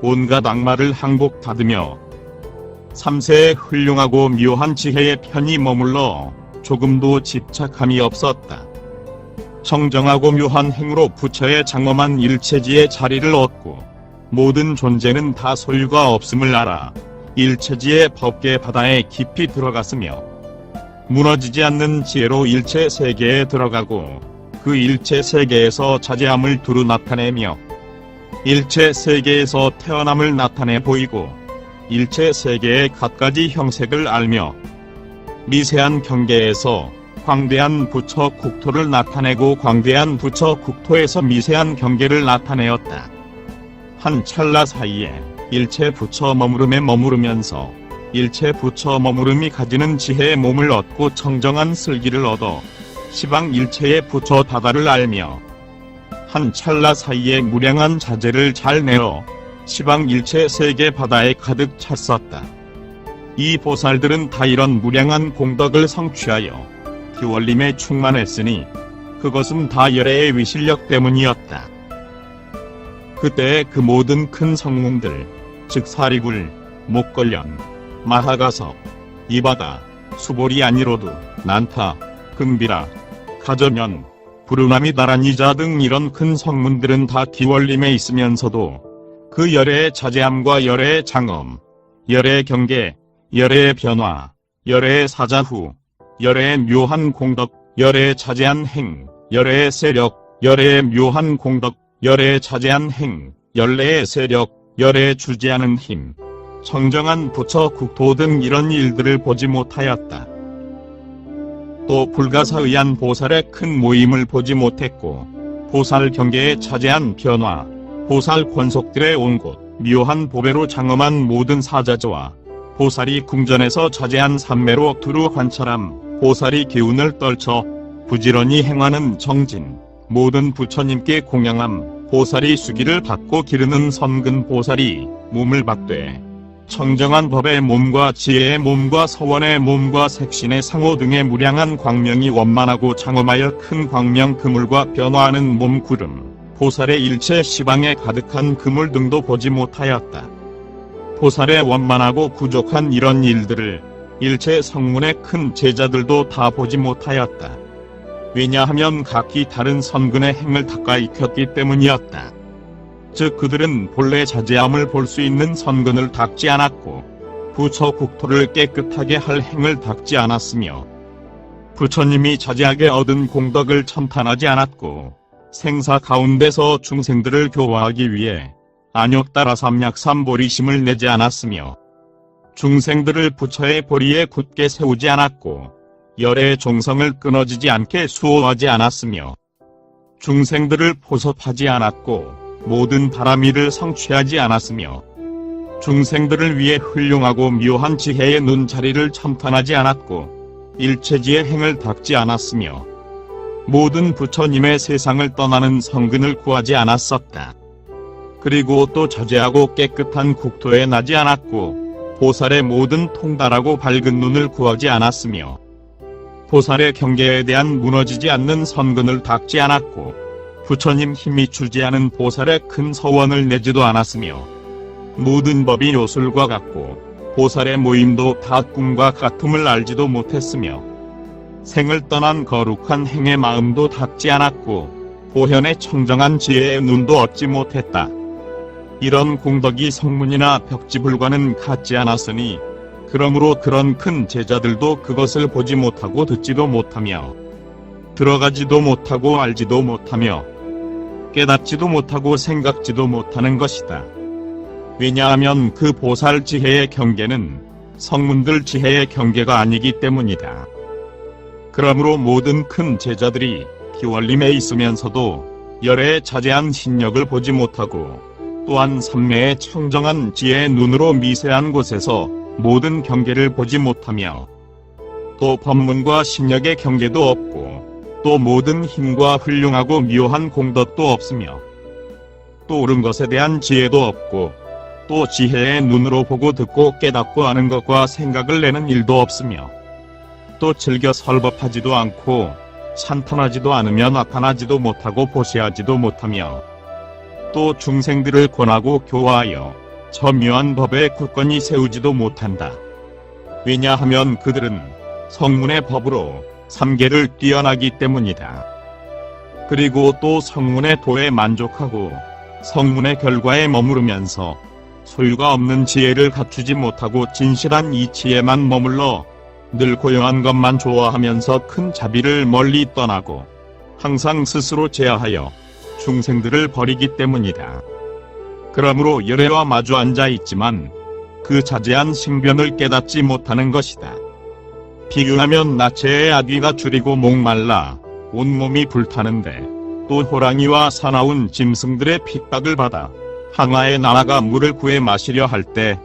Speaker 1: 온갖 악마를 항복받으며 삼세의 훌륭하고 묘한 지혜에 편히 머물러 조금도 집착함이 없었다. 청정하고 묘한 행으로 부처의 장엄한 일체지의 자리를 얻고 모든 존재는 다 소유가 없음을 알아 일체지의 법계 바다에 깊이 들어갔으며 무너지지 않는 지혜로 일체 세계에 들어가고 그 일체 세계에서 자제함을 두루 나타내며 일체 세계에서 태어남을 나타내 보이고 일체 세계의 갖가지 형색을 알며 미세한 경계에서 광대한 부처 국토를 나타내고 광대한 부처 국토에서 미세한 경계를 나타내었다. 한 찰나 사이에 일체 부처 머무름에 머무르면서 일체 부처 머무름이 가지는 지혜의 몸을 얻고 청정한 슬기를 얻어 시방 일체의 부처 다다를 알며 한 찰나 사이에 무량한 자재를 잘 내어 시방 일체 세계 바다에 가득 찼었다. 이 보살들은 다 이런 무량한 공덕을 성취하여 기원림에 충만했으니 그것은 다 열애의 위실력 때문이었다. 그때 그 모든 큰 성문들, 즉 사리굴, 목걸련, 마하가섭, 이바다, 수보리 아니로드, 난타, 금비라, 가저면, 부르나미다라니자 등 이런 큰 성문들은 다 기원림에 있으면서도 그 열애의 자제함과 열애의 장엄, 열애의 경계, 열애의 변화, 열애의 사자후, 열애의 묘한 공덕, 열애의 자제한 행, 열애의 세력, 열애의 묘한 공덕, 열애의 자제한 행, 열애의 세력, 열애의 주재하는 힘, 청정한 부처 국토 등 이런 일들을 보지 못하였다. 또 불가사의한 보살의 큰 모임을 보지 못했고 보살 경계에 자제한 변화, 보살 권속들의 온 곳, 묘한 보배로 장엄한 모든 사자조와 보살이 궁전에서 자제한 삼매로 두루 관찰함, 보살이 기운을 떨쳐 부지런히 행하는 정진, 모든 부처님께 공양함, 보살이 수기를 받고 기르는 선근 보살이 몸을 받되 청정한 법의 몸과 지혜의 몸과 서원의 몸과 색신의 상호 등의 무량한 광명이 원만하고 장엄하여 큰 광명 그물과 변화하는 몸 구름, 보살의 일체 시방에 가득한 그물 등도 보지 못하였다. 보살의 원만하고 부족한 이런 일들을 일체 성문의 큰 제자들도 다 보지 못하였다. 왜냐하면 각기 다른 선근의 행을 닦아 익혔기 때문이었다. 즉 그들은 본래 자제함을 볼 수 있는 선근을 닦지 않았고 부처 국토를 깨끗하게 할 행을 닦지 않았으며 부처님이 자제하게 얻은 공덕을 첨탄하지 않았고 생사 가운데서 중생들을 교화하기 위해 안욕따라 삼약삼보리심을 내지 않았으며 중생들을 부처의 보리에 굳게 세우지 않았고 열애의 종성을 끊어지지 않게 수호하지 않았으며 중생들을 포섭하지 않았고 모든 바람이를 성취하지 않았으며 중생들을 위해 훌륭하고 묘한 지혜의 눈자리를 첨탄하지 않았고 일체지의 행을 닦지 않았으며 모든 부처님의 세상을 떠나는 성근을 구하지 않았었다. 그리고 또 자제하고 깨끗한 국토에 나지 않았고 보살의 모든 통달하고 밝은 눈을 구하지 않았으며 보살의 경계에 대한 무너지지 않는 선근을 닦지 않았고 부처님 힘이 주재하는 보살의 큰 서원을 내지도 않았으며 모든 법이 요술과 같고 보살의 모임도 다 꿈과 같음을 알지도 못했으며 생을 떠난 거룩한 행의 마음도 닦지 않았고 보현의 청정한 지혜의 눈도 얻지 못했다. 이런 공덕이 성문이나 벽지불과는 같지 않았으니 그러므로 그런 큰 제자들도 그것을 보지 못하고 듣지도 못하며 들어가지도 못하고 알지도 못하며 깨닫지도 못하고 생각지도 못하는 것이다. 왜냐하면 그 보살 지혜의 경계는 성문들 지혜의 경계가 아니기 때문이다. 그러므로 모든 큰 제자들이 기원림에 있으면서도 열애에 자제한 신력을 보지 못하고 또한 삼매의 청정한 지혜의 눈으로 미세한 곳에서 모든 경계를 보지 못하며 또 법문과 신력의 경계도 없고 또 모든 힘과 훌륭하고 묘한 공덕도 없으며 또 옳은 것에 대한 지혜도 없고 또 지혜의 눈으로 보고 듣고 깨닫고 아는 것과 생각을 내는 일도 없으며 또 즐겨 설법하지도 않고 찬탄하지도 않으며 나타나지도 못하고 보시하지도 못하며 또 중생들을 권하고 교화하여 저 묘한 법에 굳건히 세우지도 못한다. 왜냐하면 그들은 성문의 법으로 삼계를 뛰어나기 때문이다. 그리고 또 성문의 도에 만족하고 성문의 결과에 머무르면서 소유가 없는 지혜를 갖추지 못하고 진실한 이치에만 머물러 늘 고요한 것만 좋아하면서 큰 자비를 멀리 떠나고 항상 스스로 제하하여 중생들을 버리기 때문이다. 그러므로 열애와 마주 앉아 있지만 그 자제한 신변을 깨닫지 못하는 것이다. 비유하면 나체의 아기가 줄이고 목말라 온몸이 불타는데 또 호랑이와 사나운 짐승들의 핍박을 받아 항아에 나아가 물을 구해 마시려 할 때,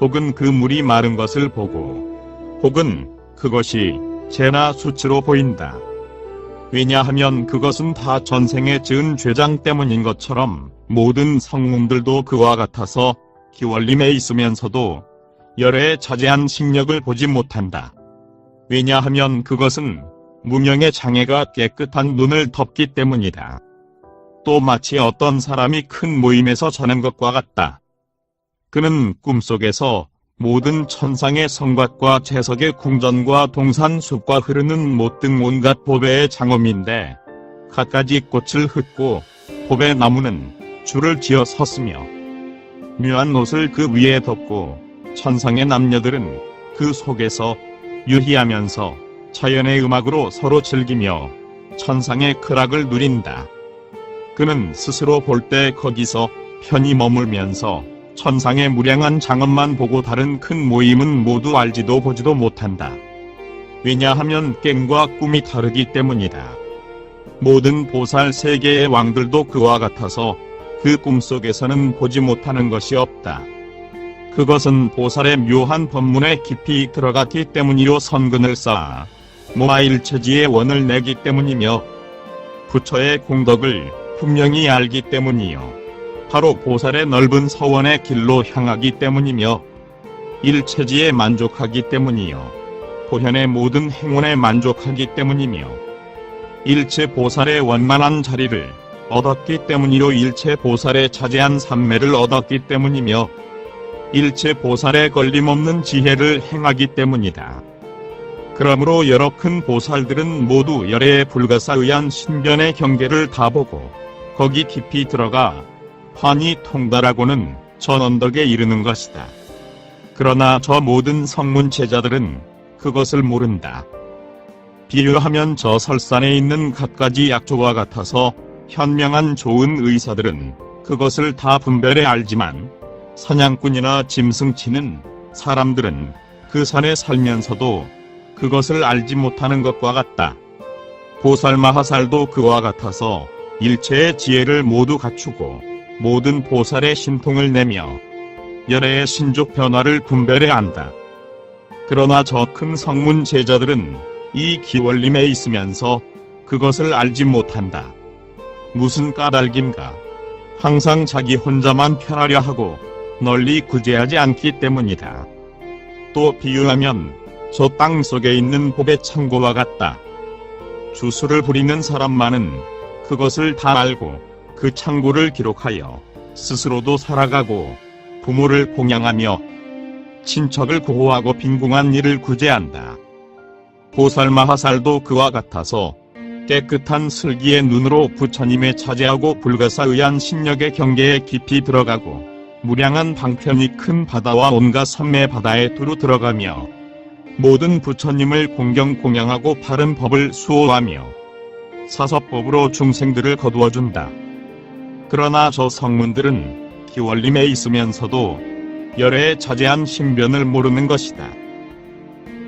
Speaker 1: 혹은 그 물이 마른 것을 보고, 혹은 그것이 재나 수치로 보인다. 왜냐하면 그것은 다 전생에 지은 죄장 때문인 것처럼 모든 성문들도 그와 같아서 기원림에 있으면서도 열애에 자제한 식력을 보지 못한다. 왜냐하면 그것은 무명의 장애가 깨끗한 눈을 덮기 때문이다. 또 마치 어떤 사람이 큰 모임에서 자는 것과 같다. 그는 꿈속에서 모든 천상의 성곽과 재석의 궁전과 동산숲과 흐르는 못 등 온갖 보배의 장엄인데 갖가지 꽃을 흩고 보배 나무는 줄을 지어 섰으며 묘한 옷을 그 위에 덮고 천상의 남녀들은 그 속에서 유희하면서 자연의 음악으로 서로 즐기며 천상의 쾌락을 누린다. 그는 스스로 볼 때 거기서 편히 머물면서 천상의 무량한 장엄만 보고 다른 큰 모임은 모두 알지도 보지도 못한다. 왜냐하면 깸과 꿈이 다르기 때문이다. 모든 보살 세계의 왕들도 그와 같아서 그 꿈속에서는 보지 못하는 것이 없다. 그것은 보살의 묘한 법문에 깊이 들어갔기 때문이요 선근을 쌓아 모아일체지의 원을 내기 때문이며 부처의 공덕을 분명히 알기 때문이요 바로 보살의 넓은 서원의 길로 향하기 때문이며 일체지에 만족하기 때문이요 보현의 모든 행운에 만족하기 때문이며 일체 보살의 원만한 자리를 얻었기 때문이요 일체 보살의 자제한 삼매를 얻었기 때문이며 일체 보살의 걸림없는 지혜를 행하기 때문이다. 그러므로 여러 큰 보살들은 모두 열애에 불가사의한 신변의 경계를 다 보고 거기 깊이 들어가 환히 통달하고는 전 언덕에 이르는 것이다. 그러나 저 모든 성문 제자들은 그것을 모른다. 비유하면 저 설산에 있는 갖가지 약초와 같아서 현명한 좋은 의사들은 그것을 다 분별해 알지만 사냥꾼이나 짐승치는 사람들은 그 산에 살면서도 그것을 알지 못하는 것과 같다. 보살마하살도 그와 같아서 일체의 지혜를 모두 갖추고 모든 보살의 신통을 내며 열애의 신족 변화를 분별해 안다. 그러나 저 큰 성문 제자들은 이 기원림에 있으면서 그것을 알지 못한다. 무슨 까닭인가? 항상 자기 혼자만 편하려 하고 널리 구제하지 않기 때문이다. 또 비유하면 저 땅 속에 있는 보배 창고와 같다. 주술을 부리는 사람만은 그것을 다 알고 그 창고를 기록하여 스스로도 살아가고 부모를供養하며 친척을 구호하고 빈궁한 이를 구제한다. 보살마하살도 그와 같아서 깨끗한 슬기의 눈으로 부처님의 자제하고 불가사의한 신력의 경계에 깊이 들어가고 무량한 방편이 큰 바다와 온갖 선매 바다에 두루 들어가며 모든 부처님을 공경하고 바른 법을 수호하며 사서법으로 중생들을 거두어준다. 그러나 저 성문들은 기원림에 있으면서도 열애에 자제한 신변을 모르는 것이다.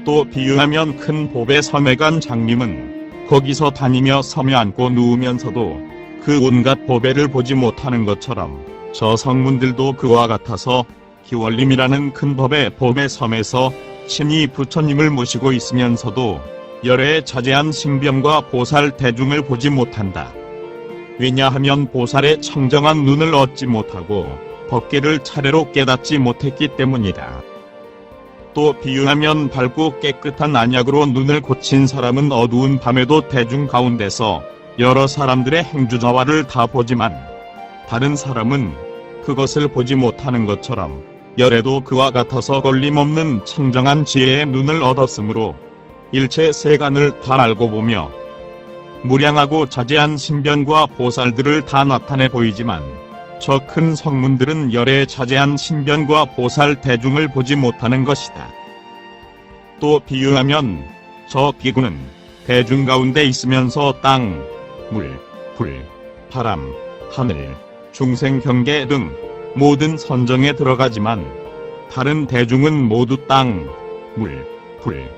Speaker 1: 또 비유하면 큰 보배 섬에 간 장님은 거기서 다니며 섬에 앉고 누우면서도 그 온갖 보배를 보지 못하는 것처럼 저 성문들도 그와 같아서 기원림이라는 큰 법의 보배 섬에서 친히 부처님을 모시고 있으면서도 열애에 자제한 신변과 보살 대중을 보지 못한다. 왜냐하면 보살의 청정한 눈을 얻지 못하고 법계를 차례로 깨닫지 못했기 때문이다. 또 비유하면 밝고 깨끗한 안약으로 눈을 고친 사람은 어두운 밤에도 대중 가운데서 여러 사람들의 행주자화를 다 보지만 다른 사람은 그것을 보지 못하는 것처럼 열애도 그와 같아서 걸림없는 청정한 지혜의 눈을 얻었으므로 일체 세간을 다 알고 보며 무량하고 자제한 신변과 보살들을 다 나타내 보이지만 저 큰 성문들은 열애에 자제한 신변과 보살 대중을 보지 못하는 것이다. 또 비유하면 저 비구는 대중 가운데 있으면서 땅, 물, 불, 바람, 하늘, 중생 경계 등 모든 선정에 들어가지만 다른 대중은 모두 땅, 물, 불,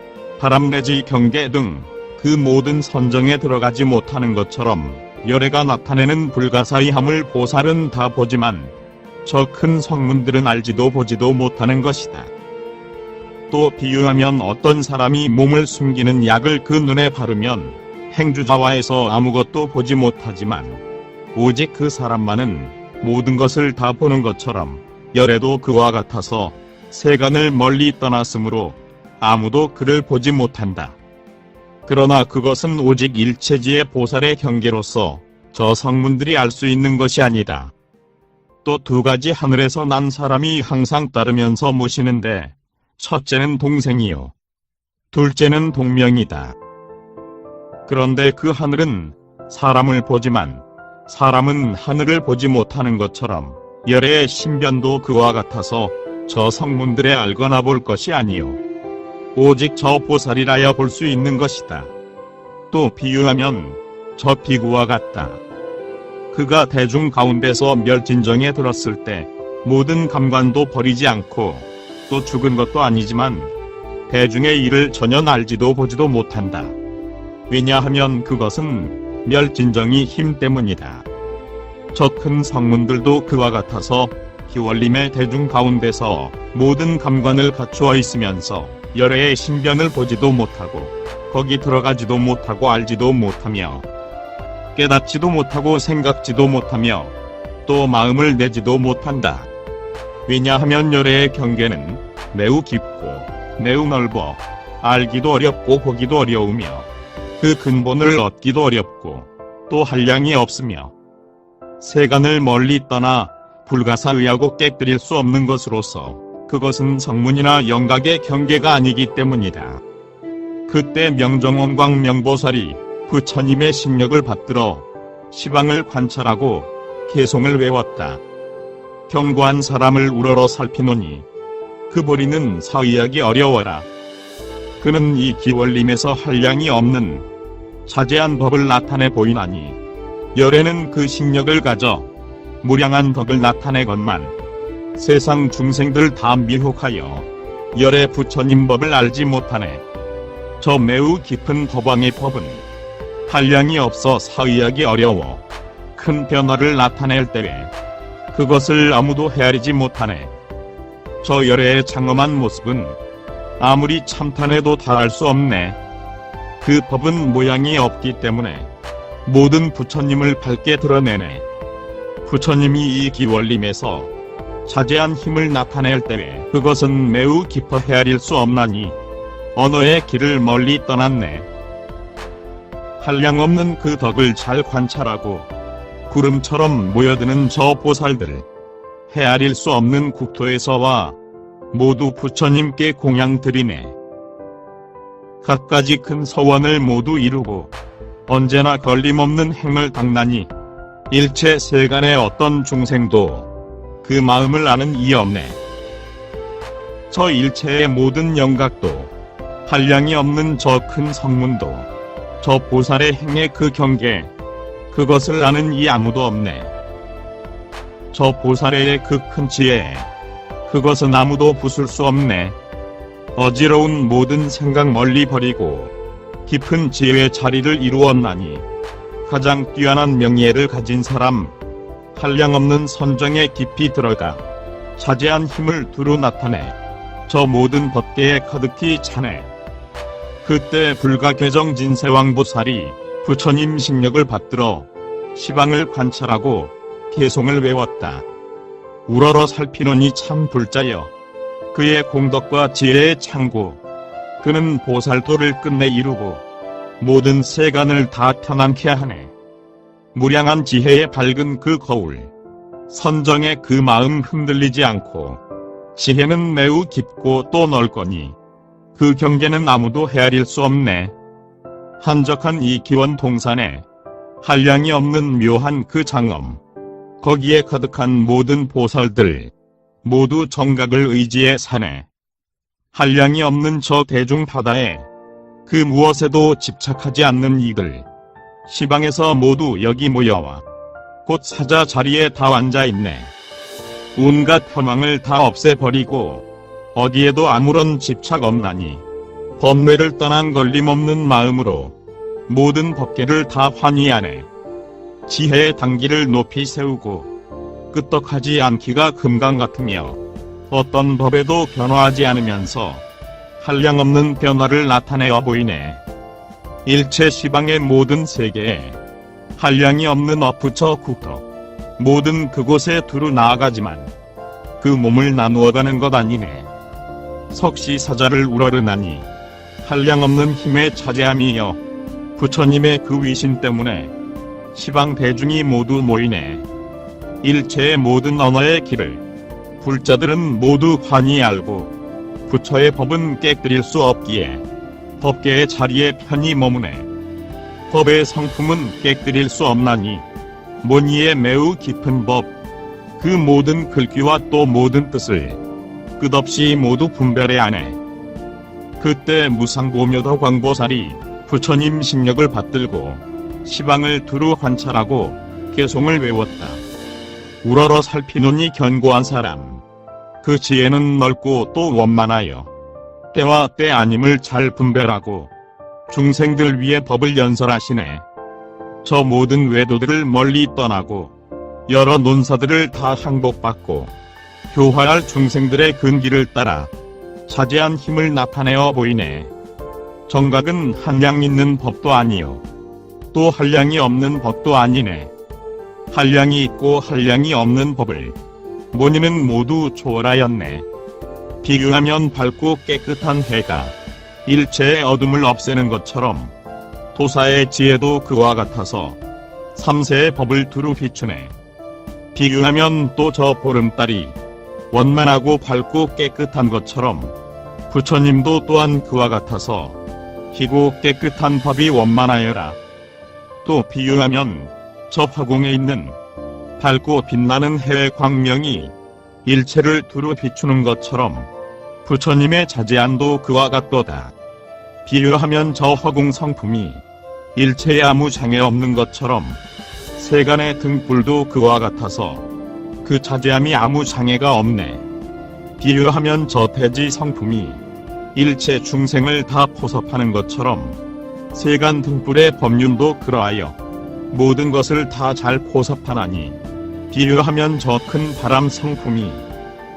Speaker 1: 바람 내지 경계 등 그 모든 선정에 들어가지 못하는 것처럼 열애가 나타내는 불가사의함을 보살은 다 보지만 저 큰 성문들은 알지도 보지도 못하는 것이다. 또 비유하면 어떤 사람이 몸을 숨기는 약을 그 눈에 바르면 행주자와에서 아무것도 보지 못하지만 오직 그 사람만은 모든 것을 다 보는 것처럼 열애도 그와 같아서 세간을 멀리 떠났으므로 아무도 그를 보지 못한다. 그러나 그것은 오직 일체지의 보살의 경계로서 저 성문들이 알 수 있는 것이 아니다. 또 두 가지 하늘에서 난 사람이 항상 따르면서 모시는데 첫째는 동생이요 둘째는 동명이다. 그런데 그 하늘은 사람을 보지만 사람은 하늘을 보지 못하는 것처럼 열애의 신변도 그와 같아서 저 성문들에 알거나 볼 것이 아니요 오직 저 보살이라야 볼 수 있는 것이다. 또 비유하면 저 비구와 같다. 그가 대중 가운데서 멸진정에 들었을 때 모든 감관도 버리지 않고 또 죽은 것도 아니지만 대중의 일을 전혀 알지도 보지도 못한다. 왜냐하면 그것은 멸진정이 힘 때문이다. 저 큰 성문들도 그와 같아서 희월림의 대중 가운데서 모든 감관을 갖추어 있으면서 열애의 신변을 보지도 못하고 거기 들어가지도 못하고 알지도 못하며 깨닫지도 못하고 생각지도 못하며 또 마음을 내지도 못한다. 왜냐하면 열애의 경계는 매우 깊고 매우 넓어 알기도 어렵고 보기도 어려우며 그 근본을 얻기도 어렵고 또 한량이 없으며 세간을 멀리 떠나 불가사의하고 깨뜨릴 수 없는 것으로서 그것은 성문이나 영각의 경계가 아니기 때문이다. 그때 명정원광 명보살이 부처님의 신력을 받들어 시방을 관찰하고 개송을 외웠다. 견고한 사람을 우러러 살피노니 그 보리는 사의하기 어려워라. 그는 이 기원림에서 한량이 없는 자제한 법을 나타내 보이나니 열애는 그 신력을 가져 무량한 덕을 나타내건만 세상 중생들 다 미혹하여 열애 부처님 법을 알지 못하네. 저 매우 깊은 법왕의 법은 한량이 없어 사의하기 어려워 큰 변화를 나타낼 때에 그것을 아무도 헤아리지 못하네. 저 열애의 장엄한 모습은 아무리 참탄해도 다할 수 없네. 그 법은 모양이 없기 때문에 모든 부처님을 밝게 드러내네. 부처님이 이 기원림에서 자제한 힘을 나타낼 때에 그것은 매우 깊어 헤아릴 수 없나니 언어의 길을 멀리 떠났네. 한량없는 그 덕을 잘 관찰하고 구름처럼 모여드는 저 보살들 헤아릴 수 없는 국토에서와 모두 부처님께 공양 드리네. 갖가지 큰 서원을 모두 이루고 언제나 걸림없는 행을 당나니 일체 세간의 어떤 중생도 그 마음을 아는 이 없네. 저 일체의 모든 영각도 한량이 없는 저 큰 성문도 저 보살의 행의 그 경계 그것을 아는 이 아무도 없네. 저 보살의 그 큰 지혜 그것은 아무도 부술 수 없네. 어지러운 모든 생각 멀리 버리고 깊은 지혜의 자리를 이루었나니 가장 뛰어난 명예를 가진 사람 한량없는 선정에 깊이 들어가 자제한 힘을 두루 나타내 저 모든 법계에 가득히 차네. 그때 불가괴정 진세왕보살이 부처님 신력을 받들어 시방을 관찰하고 개송을 외웠다. 우러러 살피노니 참 불자여 그의 공덕과 지혜의 창구 그는 보살도를 끝내 이루고 모든 세간을 다 편안케 하네. 무량한 지혜의 밝은 그 거울 선정의 그 마음 흔들리지 않고 지혜는 매우 깊고 또 넓거니 그 경계는 아무도 헤아릴 수 없네. 한적한 이 기원 동산에 한량이 없는 묘한 그 장엄 거기에 가득한 모든 보살들 모두 정각을 의지해 사네. 한량이 없는 저 대중 바다에 그 무엇에도 집착하지 않는 이들 시방에서 모두 여기 모여와 곧 사자 자리에 다 앉아있네. 온갖 혐왕을 다 없애버리고 어디에도 아무런 집착 없나니 법례를 떠난 걸림없는 마음으로 모든 법계를 다 환희하네. 지혜의 단기를 높이 세우고 끄떡하지 않기가 금강 같으며 어떤 법에도 변화하지 않으면서 한량없는 변화를 나타내어 보이네. 일체 시방의 모든 세계에 한량이 없는 엎부처 국토 모든 그곳에 두루 나아가지만 그 몸을 나누어가는 것 아니네. 석시사자를 우러르나니 한량없는 힘의 차지함이여 부처님의 그 위신 때문에 시방 대중이 모두 모이네. 일체의 모든 언어의 길을 불자들은 모두 환히 알고 부처의 법은 깨뜨릴 수 없기에 법계의 자리에 편히 머무네. 법의 성품은 깨뜨릴 수 없나니 mon의의 매우 깊은 법, 그 모든 글귀와 또 모든 뜻을 끝없이 모두 분별해야 하네. 그때 무상보묘도 광보살이 부처님 심력을 받들고 시방을 두루 관찰하고 개송을 외웠다. 우러러 살피노니 견고한 사람, 그 지혜는 넓고 또 원만하여 때와 때 아님을 잘 분별하고 중생들 위해 법을 연설하시네. 저 모든 외도들을 멀리 떠나고 여러 논사들을 다 항복받고 교화할 중생들의 근기를 따라 자제한 힘을 나타내어 보이네. 정각은 한량 있는 법도 아니요 또 한량이 없는 법도 아니네. 한량이 있고 한량이 없는 법을 mon의는 모두 초월하였네. 비교하면 밝고 깨끗한 해가 일체의 어둠을 없애는 것처럼 도사의 지혜도 그와 같아서 삼세의 법을 두루 비추네. 비교하면 또 저 보름달이 원만하고 밝고 깨끗한 것처럼 부처님도 또한 그와 같아서 희고 깨끗한 법이 원만하여라. 또 비유하면 저 화공에 있는 밝고 빛나는 해의 광명이 일체를 두루 비추는 것처럼 부처님의 자제함도 그와 같도다. 비유하면 저 화공 성품이 일체에 아무 장애 없는 것처럼 세간의 등불도 그와 같아서 그 자제함이 아무 장애가 없네. 비유하면 저 대지 성품이 일체 중생을 다 포섭하는 것처럼 세간 등불의 법륜도 그러하여 모든 것을 다 잘 포섭하나니 비유하면 저 큰 바람 성품이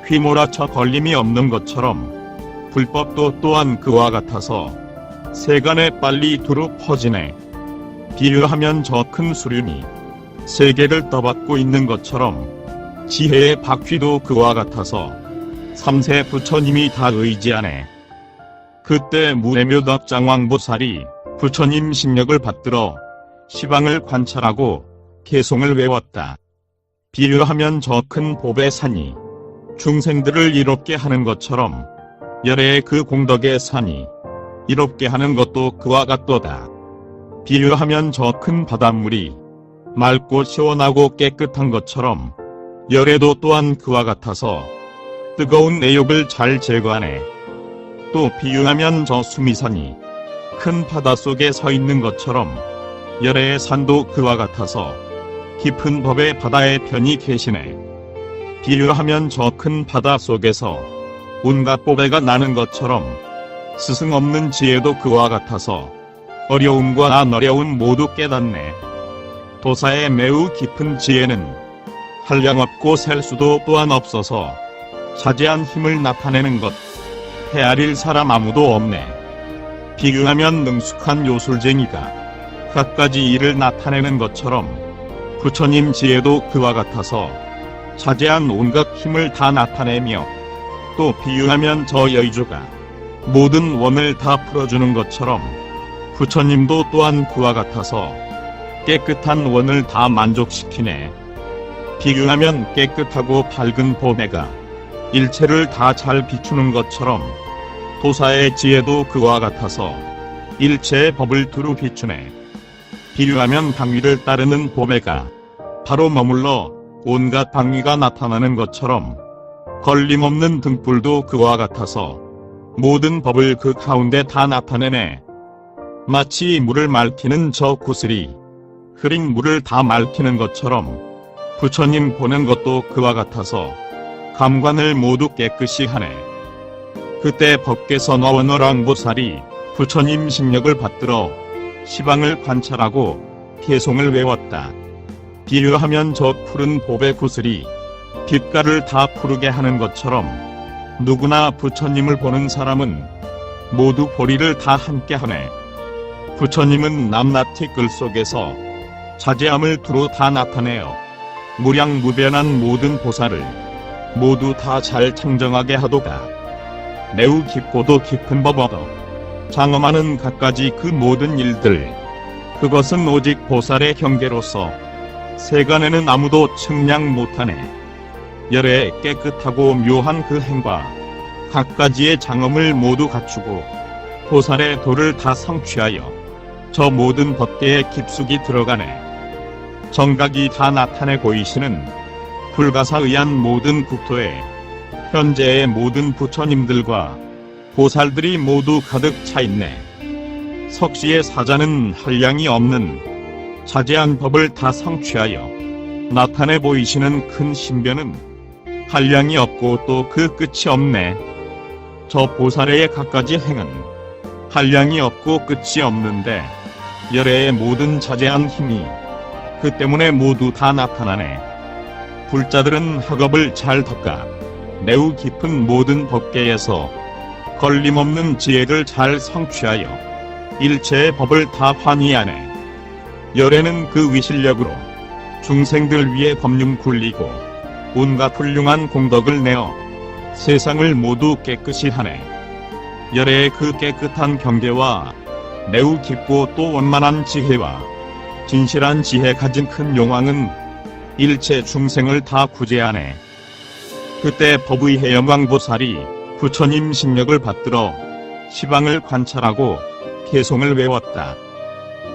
Speaker 1: 휘몰아쳐 걸림이 없는 것처럼 불법도 또한 그와 같아서 세간에 빨리 두루 퍼지네. 비유하면 저 큰 수륜이 세계를 떠받고 있는 것처럼 지혜의 바퀴도 그와 같아서 삼세 부처님이 다 의지하네. 그때 무애묘덕장왕보살이 부처님 심력을 받들어 시방을 관찰하고 개송을 외웠다. 비유하면 저 큰 보배 산이 중생들을 이롭게 하는 것처럼 열애의 그 공덕의 산이 이롭게 하는 것도 그와 같도다. 비유하면 저 큰 바닷물이 맑고 시원하고 깨끗한 것처럼 열애도 또한 그와 같아서 뜨거운 애욕을 잘 제거하네. 또 비유하면 저 수미산이 큰 바닷속에 서 있는 것처럼 열애의 산도 그와 같아서 깊은 법의 바다에 편히 계시네. 비유하면 저 큰 바다 속에서 온갖 보배가 나는 것처럼 스승 없는 지혜도 그와 같아서 어려움과 안 어려움 모두 깨닫네. 도사의 매우 깊은 지혜는 한량없고 셀 수도 또한 없어서 자제한 힘을 나타내는 것, 헤아릴 사람 아무도 없네. 비교하면 능숙한 요술쟁이가 갖가지 일을 나타내는 것처럼 부처님 지혜도 그와 같아서 자제한 온갖 힘을 다 나타내며 또 비유하면 저 여의주가 모든 원을 다 풀어주는 것처럼 부처님도 또한 그와 같아서 깨끗한 원을 다 만족시키네. 비교하면 깨끗하고 밝은 보배가 일체를 다 잘 비추는 것처럼 도사의 지혜도 그와 같아서 일체의 법을 두루 비추네. 비유하면 방위를 따르는 보배가 바로 머물러 온갖 방위가 나타나는 것처럼 걸림없는 등불도 그와 같아서 모든 법을 그 가운데 다 나타내네. 마치 물을 맑히는 저 구슬이 흐린 물을 다 맑히는 것처럼 부처님 보는 것도 그와 같아서 감관을 모두 깨끗이 하네. 그때 법계서 나온 어랑보살이 부처님 식력을 받들어 시방을 관찰하고 개송을 외웠다. 비유하면 저 푸른 봅의 구슬이 빛깔을 다 푸르게 하는 것처럼 누구나 부처님을 보는 사람은 모두 보리를 다 함께 하네. 부처님은 남나티 글 속에서 자제함을 두루 다 나타내어 무량무변한 모든 보살을 모두 다 잘 청정하게 하도다. 매우 깊고도 깊은 법 얻어 장엄하는 갖가지 그 모든 일들, 그것은 오직 보살의 경계로서 세간에는 아무도 측량 못하네. 열애 깨끗하고 묘한 그 행과 갖가지의 장엄을 모두 갖추고 보살의 도를 다 성취하여 저 모든 법계에 깊숙이 들어가네. 정각이 다 나타내 보이시는 불가사의한 모든 국토에 현재의 모든 부처님들과 보살들이 모두 가득 차 있네. 석시의 사자는 한량이 없는 자제한 법을 다 성취하여 나타내 보이시는 큰 신변은 한량이 없고 또 그 끝이 없네. 저 보살의 갖가지 행은 한량이 없고 끝이 없는데 열애의 모든 자제한 힘이 그 때문에 모두 다 나타나네. 불자들은 학업을 잘 덮가 매우 깊은 모든 법계에서 걸림없는 지혜를 잘 성취하여 일체의 법을 다 환희하네. 열애는 그 위실력으로 중생들 위해 법륜 굴리고 온갖 훌륭한 공덕을 내어 세상을 모두 깨끗이 하네. 열애의 그 깨끗한 경계와 매우 깊고 또 원만한 지혜와 진실한 지혜 가진 큰 용왕은 일체 중생을 다 구제하네. 그때 법의 해영광보살이 부처님 식력을 받들어 시방을 관찰하고 개송을 외웠다.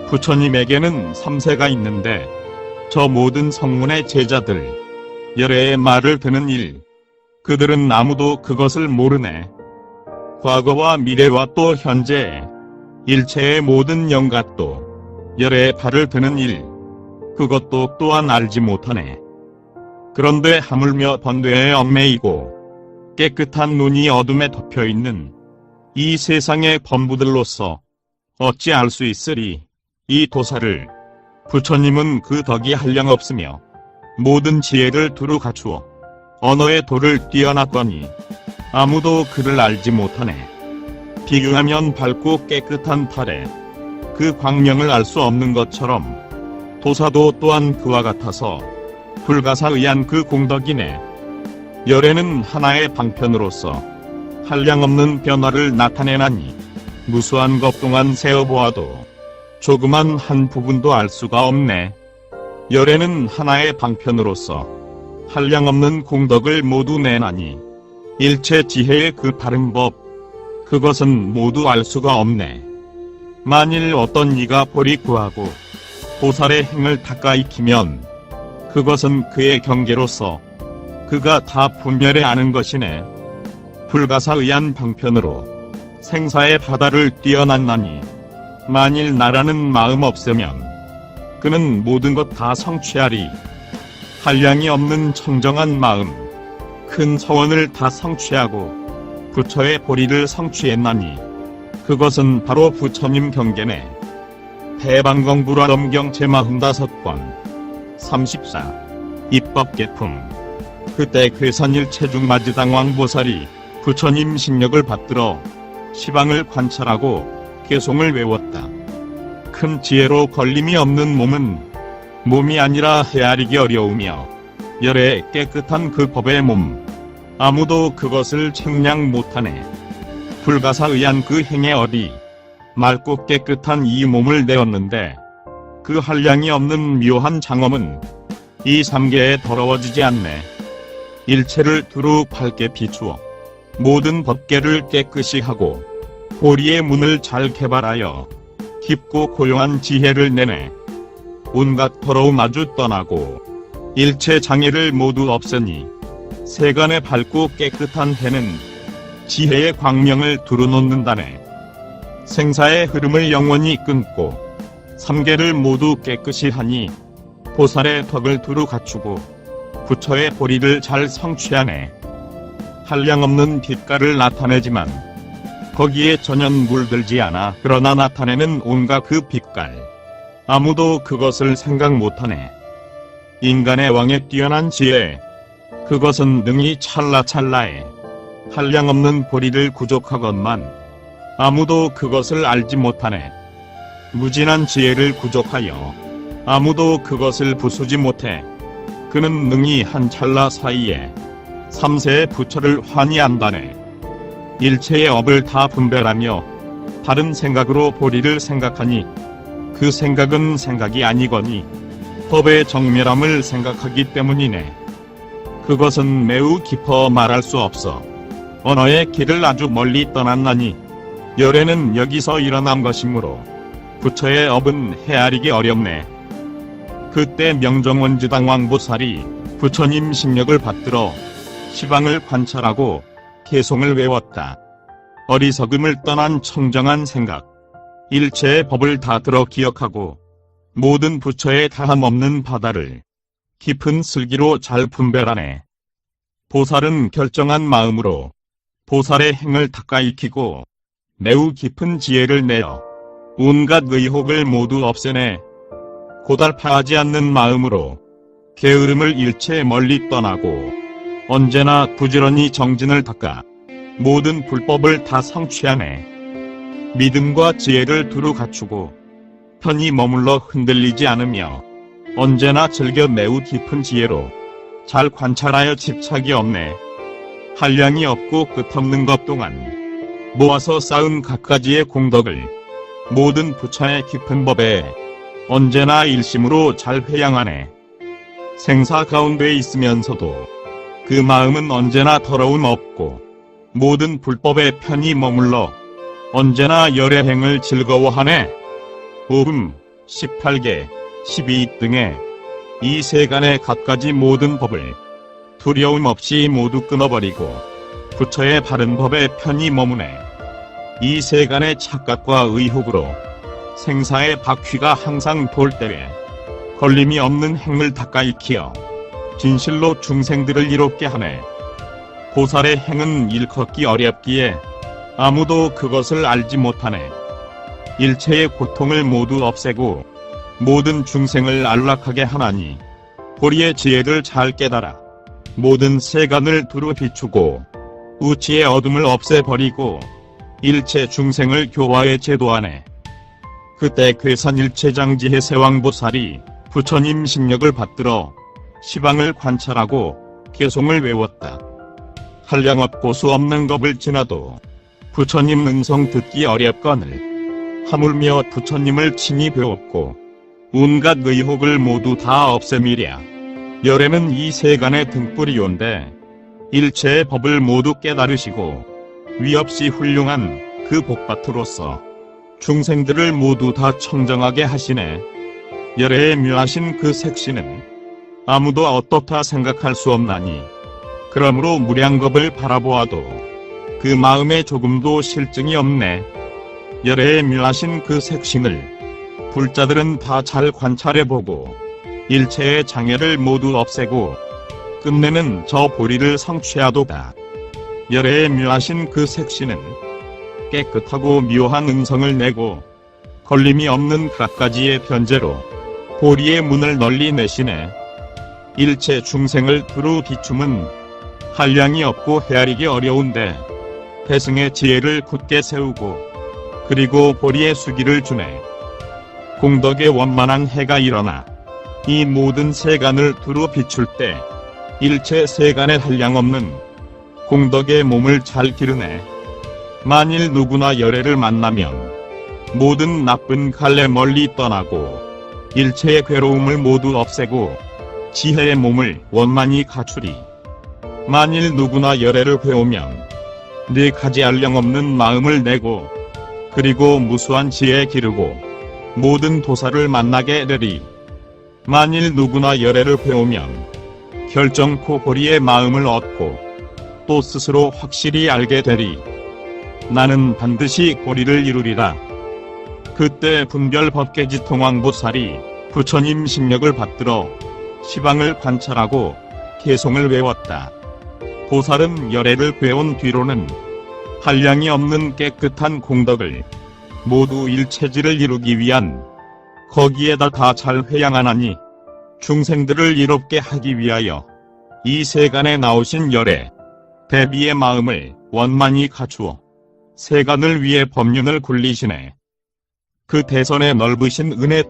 Speaker 1: 부처님에게는 3세가 있는데 저 모든 성문의 제자들, 열애의 말을 듣는 일, 그들은 아무도 그것을 모르네. 과거와 미래와 또 현재, 일체의 모든 영gat도, 열애의 발을 드는 일, 그것도 또한 알지 못하네. 그런데 하물며 번뇌에 얽매이고 깨끗한 눈이 어둠에 덮여있는 이 세상의 범부들로서 어찌 알 수 있으리. 이 도사를 부처님은 그 덕이 한량없으며 모든 지혜를 두루 갖추어 언어의 도를 뛰어났더니 아무도 그를 알지 못하네. 비교하면 밝고 깨끗한 팔에 그 광명을 알 수 없는 것처럼 도사도 또한 그와 같아서 불가사의한 그 공덕이네. 열애는 하나의 방편으로서 한량없는 변화를 나타내나니 무수한 것 동안 세어보아도 조그만 한 부분도 알 수가 없네. 열애는 하나의 방편으로서 한량없는 공덕을 모두 내나니 일체 지혜의 그 바른 법, 그것은 모두 알 수가 없네. 만일 어떤 이가 보리 구하고 보살의 행을 닦아 익히면 그것은 그의 경계로서 그가 다 분별해 아는 것이네. 불가사의한 방편으로 생사의 바다를 뛰어났나니 만일 나라는 마음 없으면 그는 모든 것 다 성취하리. 한량이 없는 청정한 마음, 큰 서원을 다 성취하고 부처의 보리를 성취했나니 그것은 바로 부처님 경계네. 대방공불화엄경 제45권 34 입법계품. 그때 괴산일체중 마지당왕보살이 부처님 식력을 받들어 시방을 관찰하고 개송을 외웠다. 큰 지혜로 걸림이 없는 몸은 몸이 아니라 헤아리기 어려우며 열애 깨끗한 그 법의 몸, 아무도 그것을 측량 못하네. 불가사의한 그 행에 어디 맑고 깨끗한 이 몸을 내었는데 그 한량이 없는 묘한 장엄은 이 삼계에 더러워지지 않네. 일체를 두루 밝게 비추어 모든 법계를 깨끗이 하고 보리의 문을 잘 개발하여 깊고 고요한 지혜를 내네. 온갖 더러움 아주 떠나고 일체 장애를 모두 없애니 세간의 밝고 깨끗한 해는 지혜의 광명을 두루 놓는다네. 생사의 흐름을 영원히 끊고 삼계를 모두 깨끗이 하니 보살의 덕을 두루 갖추고 부처의 보리를 잘 성취하네. 한량없는 빛깔을 나타내지만 거기에 전혀 물들지 않아. 그러나 나타내는 온갖 그 빛깔. 아무도 그것을 생각 못하네. 인간의 왕에 뛰어난 지혜. 그것은 능히 찰나찰나에 한량없는 보리를 구족하건만 아무도 그것을 알지 못하네. 무진한 지혜를 구족하여 아무도 그것을 부수지 못해. 그는 능히 한 찰나 사이에 삼세의 부처를 환희한다네. 일체의 업을 다 분별하며 다른 생각으로 보리를 생각하니 그 생각은 생각이 아니거니 법의 정멸함을 생각하기 때문이네. 그것은 매우 깊어 말할 수 없어. 언어의 길을 아주 멀리 떠났나니 열애는 여기서 일어난 것이므로 부처의 업은 헤아리기 어렵네. 그때 명종원지당 왕보살이 부처님 심력을 받들어 시방을 관찰하고 개송을 외웠다. 어리석음을 떠난 청정한 생각. 일체의 법을 다 들어 기억하고 모든 부처의 다함없는 바다를 깊은 슬기로 잘 분별하네. 보살은 결정한 마음으로 보살의 행을 닦아 익히고 매우 깊은 지혜를 내어 온갖 의혹을 모두 없애내. 고달파하지 않는 마음으로 게으름을 일체 멀리 떠나고 언제나 부지런히 정진을 닦아 모든 불법을 다 성취하네. 믿음과 지혜를 두루 갖추고 편히 머물러 흔들리지 않으며 언제나 즐겨 매우 깊은 지혜로 잘 관찰하여 집착이 없네. 한량이 없고 끝없는 것 동안 모아서 쌓은 갖가지의 공덕을 모든 부처의 깊은 법에 언제나 일심으로 잘 회양하네. 생사 가운데 있으면서도 그 마음은 언제나 더러움 없고 모든 불법에 편히 머물러 언제나 열애행을 즐거워하네. 오음, 18개, 12 등의 이 세간의 갖가지 모든 법을 두려움 없이 모두 끊어버리고 부처의 바른 법에 편히 머무네. 이 세간의 착각과 의혹으로 생사의 바퀴가 항상 돌 때에 걸림이 없는 행을 닦아 익히어 진실로 중생들을 이롭게 하네. 보살의 행은 일컫기 어렵기에 아무도 그것을 알지 못하네. 일체의 고통을 모두 없애고 모든 중생을 안락하게 하나니 보리의 지혜를 잘 깨달아 모든 세간을 두루 비추고 우치의 어둠을 없애버리고 일체 중생을 교화에 제도하네. 그때 괴산일체장지의 세왕보살이 부처님 심력을 받들어 시방을 관찰하고 개송을 외웠다. 한량없고 수 없는 겁을 지나도 부처님 음성 듣기 어렵거늘 하물며 부처님을 친히 배웠고 온갖 의혹을 모두 다 없애미랴. 열애는 이 세간의 등불이온데 일체의 법을 모두 깨달으시고 위없이 훌륭한 그 복밭으로서 중생들을 모두 다 청정하게 하시네. 열애에 묘하신 그 색시는 아무도 어떻다 생각할 수 없나니 그러므로 무량겁을 바라보아도 그 마음에 조금도 실증이 없네. 열애에 묘하신 그 색신을 불자들은 다 잘 관찰해보고 일체의 장애를 모두 없애고 끝내는 저 보리를 성취하도다. 열애에 묘하신 그 색신은 깨끗하고 묘한 음성을 내고 걸림이 없는 갖가지의 변제로 보리의 문을 널리 내시네. 일체 중생을 두루 비춤은 한량이 없고 헤아리기 어려운데 배승의 지혜를 굳게 세우고 그리고 보리의 수기를 주네. 공덕의 원만한 해가 일어나 이 모든 세간을 두루 비출 때 일체 세간에 한량없는 공덕의 몸을 잘 기르네. 만일 누구나 열애를 만나면 모든 나쁜 갈래 멀리 떠나고 일체의 괴로움을 모두 없애고 지혜의 몸을 원만히 갖추리. 만일 누구나 열애를 배우면 네 가지 한량없는 마음을 내고 그리고 무수한 지혜 기르고 모든 도사를 만나게 되리. 만일 누구나 열애를 배우면 결정코 보리의 마음을 얻고 또 스스로 확실히 알게 되리. 나는 반드시 보리를 이루리라. 그때 분별법계지 통왕보살이 부처님 심력을 받들어 시방을 관찰하고 개송을 외웠다. 보살은 열애를 배운 뒤로는 한량이 없는 깨끗한 공덕을 모두 일체지를 이루기 위한, 거기에다 다 잘 회양하나니 중생들을 이롭게 하기 위하여 이 세간에 나오신 열애 대비의 마음을 원만히 갖추어 세간을 위해 법륜을 굴리시네. 그 대선에 넓으신 은혜,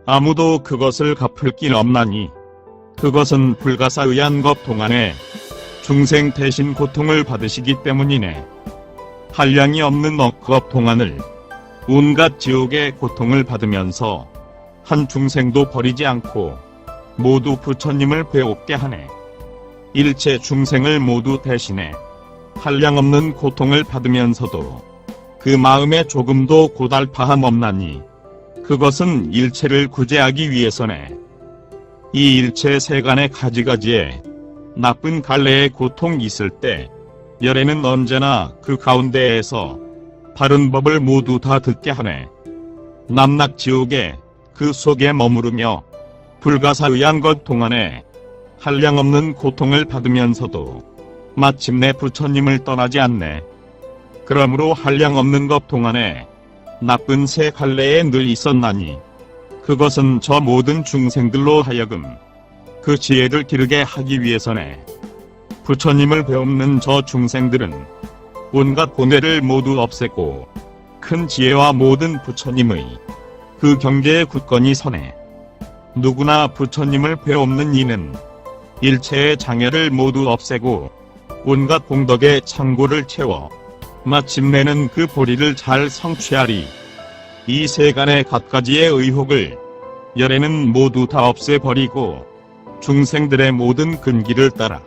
Speaker 1: 아무도 그것을 갚을 길 없나니 그것은 불가사의한 것 동안에 중생 대신 고통을 받으시기 때문이네. 한량이 없는 억겁 동안을 온갖 지옥의 고통을 받으면서 한 중생도 버리지 않고 모두 부처님을 배웁게 하네. 일체 중생을 모두 대신해 한량없는 고통을 받으면서도 그 마음에 조금도 고달파함 없나니 그것은 일체를 구제하기 위해서네. 이 일체 세간의 가지가지에 나쁜 갈래의 고통이 있을 때 열애는 언제나 그 가운데에서 바른 법을 모두 다 듣게 하네. 남락지옥에 그 속에 머무르며 불가사의한 것 동안에 한량없는 고통을 받으면서도 마침내 부처님을 떠나지 않네. 그러므로 한량없는 것 동안에 나쁜 새 갈래에 늘 있었나니 그것은 저 모든 중생들로 하여금 그 지혜를 기르게 하기 위해서네. 부처님을 배우는 저 중생들은 온갖 고뇌를 모두 없애고 큰 지혜와 모든 부처님의 그 경계에 굳건히 서네. 누구나 부처님을 배우는 이는 일체의 장애를 모두 없애고 온갖 공덕의 창고를 채워 마침내는 그 보리를 잘 성취하리. 이 세간의 갖가지의 의혹을 열애는 모두 다 없애버리고 중생들의 모든 근기를 따라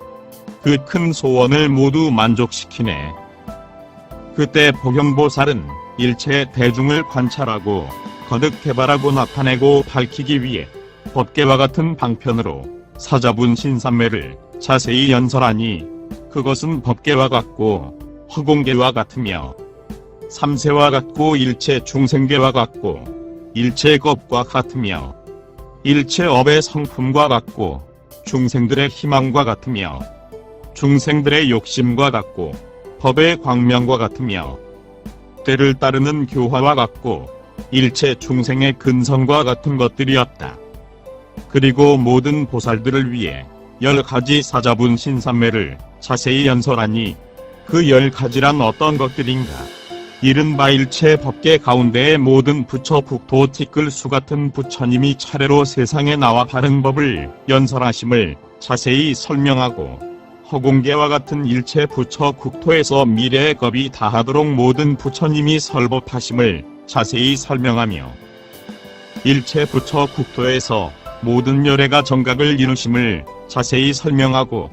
Speaker 1: 그 큰 소원을 모두 만족시키네. 그때 복영보살은 일체 대중을 관찰하고 거듭 개발하고 나타내고 밝히기 위해 법계와 같은 방편으로 사자분 신삼매를 자세히 연설하니 그것은 법계와 같고 허공계와 같으며 삼세와 같고 일체 중생계와 같고 일체 법과 같으며 일체 업의 성품과 같고 중생들의 희망과 같으며 중생들의 욕심과 같고 법의 광명과 같으며 때를 따르는 교화와 같고 일체 중생의 근성과 같은 것들이었다. 그리고 모든 보살들을 위해 10가지 사자분 신삼매를 자세히 연설하니 그 10가지란 어떤 것들인가? 이른바 일체 법계 가운데의 모든 부처 국토 티끌 수 같은 부처님이 차례로 세상에 나와 바른 법을 연설하심을 자세히 설명하고 허공계와 같은 일체 부처 국토에서 미래의 겁이 다하도록 모든 부처님이 설법하심을 자세히 설명하며 일체 부처 국토에서 모든 열애가 정각을 이루심을 자세히 설명하고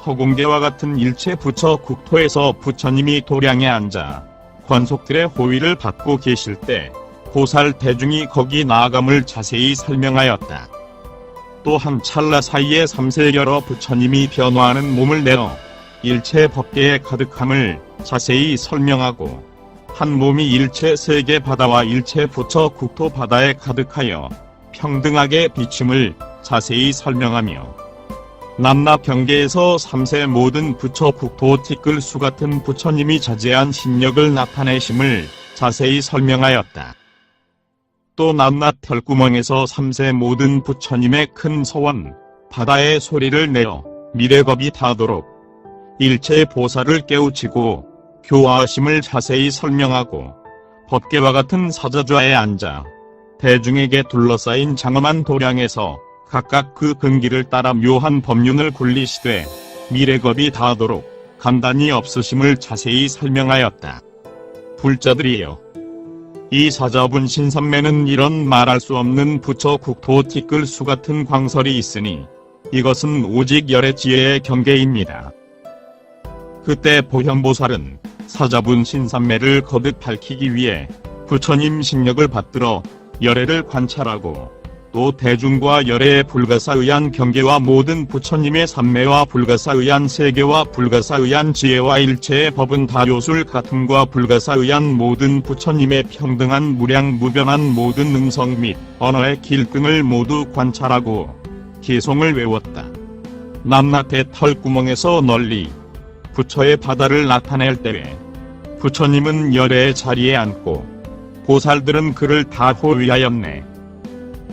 Speaker 1: 허공계와 같은 일체 부처 국토에서 부처님이 도량에 앉아 권속들의 호위를 받고 계실 때 보살 대중이 거기 나아감을 자세히 설명하였다. 또한 찰나 사이에 삼세 여러 부처님이 변화하는 몸을 내어 일체 법계에 가득함을 자세히 설명하고 한 몸이 일체 세계 바다와 일체 부처 국토 바다에 가득하여 평등하게 비침을 자세히 설명하며 남락 경계에서 삼세 모든 부처 국토 티끌 수 같은 부처님이 자제한 신력을 나타내심을 자세히 설명하였다. 또 남락 털구멍에서 삼세 모든 부처님의 큰 소원, 바다의 소리를 내어 미래겁이 닿도록 일체 보살을 깨우치고 교화하심을 자세히 설명하고 법계와 같은 사자좌에 앉아 대중에게 둘러싸인 장엄한 도량에서 각각 그 근기를 따라 묘한 법륜을 굴리시되 미래겁이 닿도록 간단히 없으심을 자세히 설명하였다. 불자들이여, 이 사자분 신삼매는 이런 말할 수 없는 부처 국토 티끌 수 같은 광설이 있으니 이것은 오직 열의 지혜의 경계입니다. 그때 보현보살은 사자분 신삼매를 거듭 밝히기 위해 부처님 신력을 받들어 열애를 관찰하고 또 대중과 열애의 불가사의한 경계와 모든 부처님의 삼매와 불가사의한 세계와 불가사의한 지혜와 일체의 법은 다 요술 같음과 불가사의한 모든 부처님의 평등한 무량 무변한 모든 능성 및 언어의 길등을 모두 관찰하고 개송을 외웠다. 남락의 털구멍에서 널리 부처의 바다를 나타낼 때에 부처님은 열애의 자리에 앉고 보살들은 그를 다 호위하였네.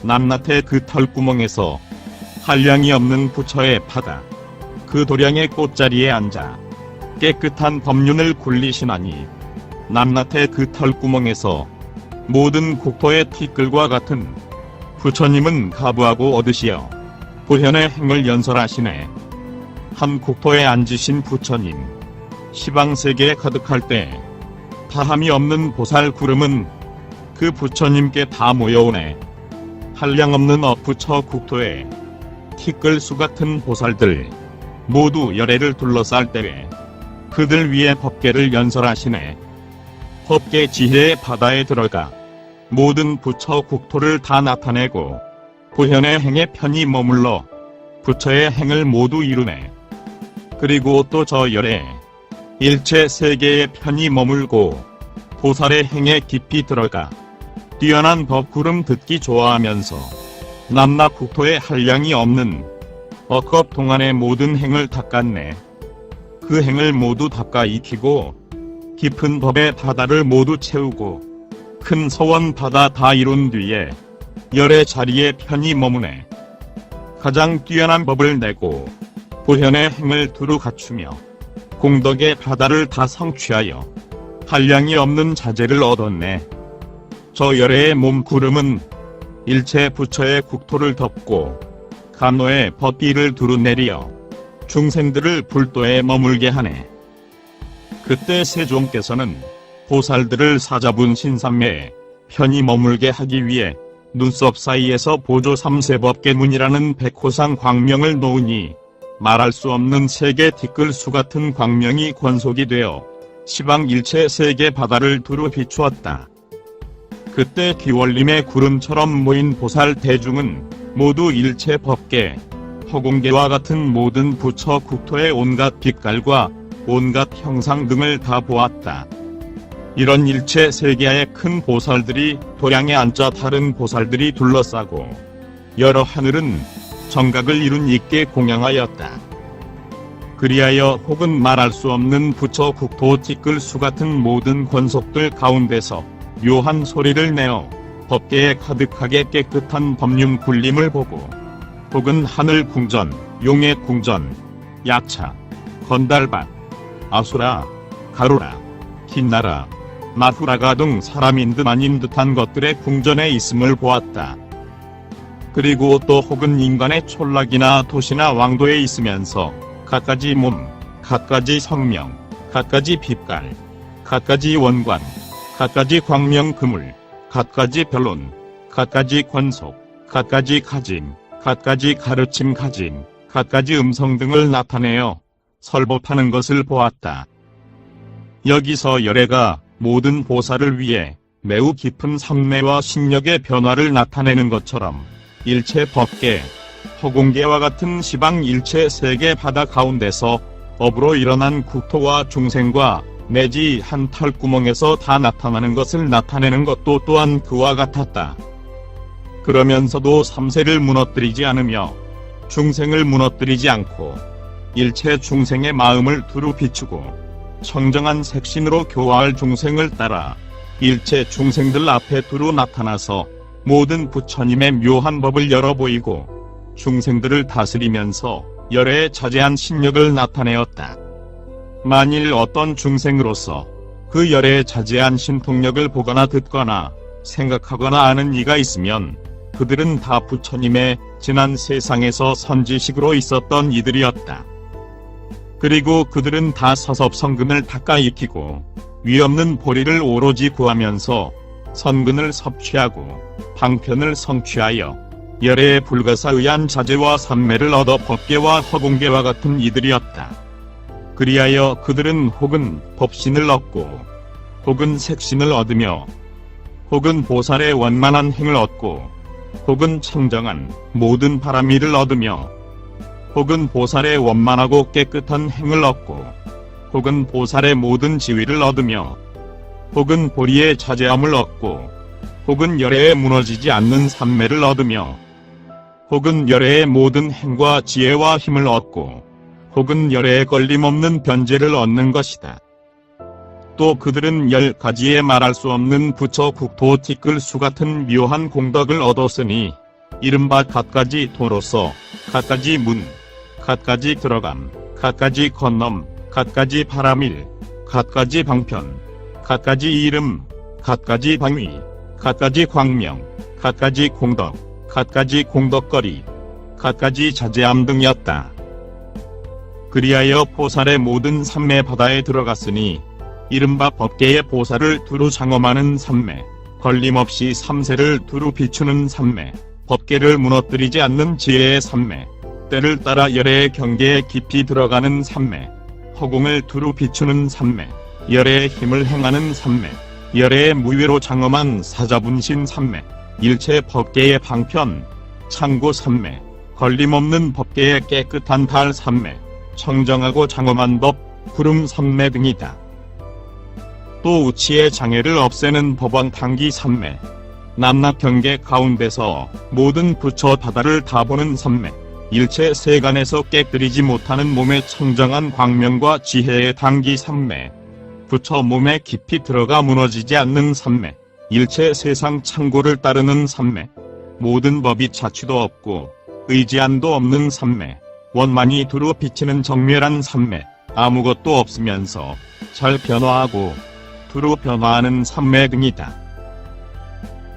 Speaker 1: 남낮의 그 털구멍에서 한량이 없는 부처의 바다, 그 도량의 꽃자리에 앉아 깨끗한 법륜을 굴리시나니 남낮의 그 털구멍에서 모든 국토의 티끌과 같은 부처님은 가부하고 얻으시어 보현의 행을 연설하시네. 한 국토에 앉으신 부처님, 시방세계에 가득할 때 다함이 없는 보살 구름은 그 부처님께 다 모여오네. 한량없는 부처 국토에 티끌수 같은 보살들 모두 열애를 둘러쌀 때에 그들 위에 법계를 연설하시네. 법계 지혜의 바다에 들어가 모든 부처 국토를 다 나타내고 보현의 행에 편히 머물러 부처의 행을 모두 이루네. 그리고 또 저 열애 일체 세계에 편히 머물고 보살의 행에 깊이 들어가 뛰어난 법구름 듣기 좋아하면서 남낮 국토에 한량이 없는 억겁 동안의 모든 행을 닦았네. 그 행을 모두 닦아 익히고 깊은 법의 바다를 모두 채우고 큰 서원 바다 다 이룬 뒤에 열의 자리에 편히 머무네. 가장 뛰어난 법을 내고 보현의 행을 두루 갖추며 공덕의 바다를 다 성취하여 한량이 없는 자재를 얻었네. 저 열애의 몸 구름은 일체 부처의 국토를 덮고 감노의 법비를 두루 내리어 중생들을 불도에 머물게 하네. 그때 세종께서는 보살들을 사자분 신삼매에 편히 머물게 하기 위해 눈썹 사이에서 보조 삼세법계문이라는 백호상 광명을 놓으니 말할 수 없는 세계 티끌수 같은 광명이 권속이 되어 시방 일체 세계 바다를 두루 비추었다. 그때 귀월림의 구름처럼 모인 보살 대중은 모두 일체 법계, 허공계와 같은 모든 부처 국토의 온갖 빛깔과 온갖 형상 등을 다 보았다. 이런 일체 세계의 큰 보살들이 도량에 앉아 다른 보살들이 둘러싸고 여러 하늘은 정각을 이룬 있게 공양하였다. 그리하여 혹은 말할 수 없는 부처 국토 티끌수 같은 모든 권속들 가운데서 묘한 소리를 내어 법계에 가득하게 깨끗한 법륜 굴림을 보고 혹은 하늘 궁전, 용의 궁전, 약차, 건달밭, 아수라, 가루라, 긴나라, 마후라가 등 사람인 듯 아닌 듯한 것들의 궁전에 있음을 보았다. 그리고 또 혹은 인간의 촌락이나 도시나 왕도에 있으면서 갖가지 몸, 갖가지 성명, 갖가지 빛깔, 갖가지 원관, 갖가지 광명 그물, 갖가지 변론, 갖가지 권속, 갖가지 가짐, 갖가지 가르침 가짐, 갖가지 음성 등을 나타내어 설법하는 것을 보았다. 여기서 열애가 모든 보살을 위해 매우 깊은 삼매와 신력의 변화를 나타내는 것처럼 일체 법계, 허공계와 같은 시방 일체 세계 바다 가운데서 업으로 일어난 국토와 중생과 내지 한 털구멍에서 다 나타나는 것을 나타내는 것도 또한 그와 같았다. 그러면서도 삼세를 무너뜨리지 않으며 중생을 무너뜨리지 않고 일체 중생의 마음을 두루 비추고 청정한 색신으로 교화할 중생을 따라 일체 중생들 앞에 두루 나타나서 모든 부처님의 묘한 법을 열어 보이고 중생들을 다스리면서 열애에 자제한 신력을 나타내었다. 만일 어떤 중생으로서 그 열애에 자제한 신통력을 보거나 듣거나 생각하거나 아는 이가 있으면 그들은 다 부처님의 지난 세상에서 선지식으로 있었던 이들이었다. 그리고 그들은 다 서섭성근을 닦아 익히고 위없는 보리를 오로지 구하면서 선근을 섭취하고 방편을 성취하여 열애에 불가사의한 자제와 삼매를 얻어 법계와 허공계와 같은 이들이었다. 그리하여 그들은 혹은 법신을 얻고 혹은 색신을 얻으며 혹은 보살의 원만한 행을 얻고 혹은 청정한 모든 바람이를 얻으며 혹은 보살의 원만하고 깨끗한 행을 얻고 혹은 보살의 모든 지위를 얻으며 혹은 보리의 자제함을 얻고 혹은 열애에 무너지지 않는 삼매를 얻으며 혹은 열애의 모든 행과 지혜와 힘을 얻고 혹은 열애에 걸림없는 변제를 얻는 것이다. 또 그들은 10가지의 말할 수 없는 부처 국토 티끌수 같은 묘한 공덕을 얻었으니 이른바 갖가지 도로서 갖가지 문, 갖가지 들어감, 갖가지 건넘, 갖가지 바라밀, 갖가지 방편, 갖가지 이름, 갖가지 방위, 갖가지 광명, 갖가지 공덕, 갖가지 공덕거리, 갖가지 자제함 등이었다. 그리하여 보살의 모든 삼매 바다에 들어갔으니 이른바 법계의 보살을 두루 장엄하는 삼매, 걸림없이 삼세를 두루 비추는 삼매, 법계를 무너뜨리지 않는 지혜의 삼매, 때를 따라 열애의 경계에 깊이 들어가는 삼매, 허공을 두루 비추는 삼매, 열애의 힘을 행하는 삼매, 열애의 무위로 장엄한 사자분신 삼매, 일체 법계의 방편, 창고 삼매, 걸림없는 법계의 깨끗한 달 삼매, 청정하고 장엄한 법, 구름 삼매 등이다. 또 우치의 장애를 없애는 법왕 당기 삼매, 남락 경계 가운데서 모든 부처 바다를 다 보는 삼매, 일체 세간에서 깨뜨리지 못하는 몸의 청정한 광명과 지혜의 당기 삼매, 부처 몸에 깊이 들어가 무너지지 않는 삼매, 일체 세상 창고를 따르는 삼매, 모든 법이 자취도 없고 의지안도 없는 삼매, 원만히 두루 비치는 정멸한 삼매, 아무것도 없으면서 잘 변화하고 두루 변화하는 삼매 등이다.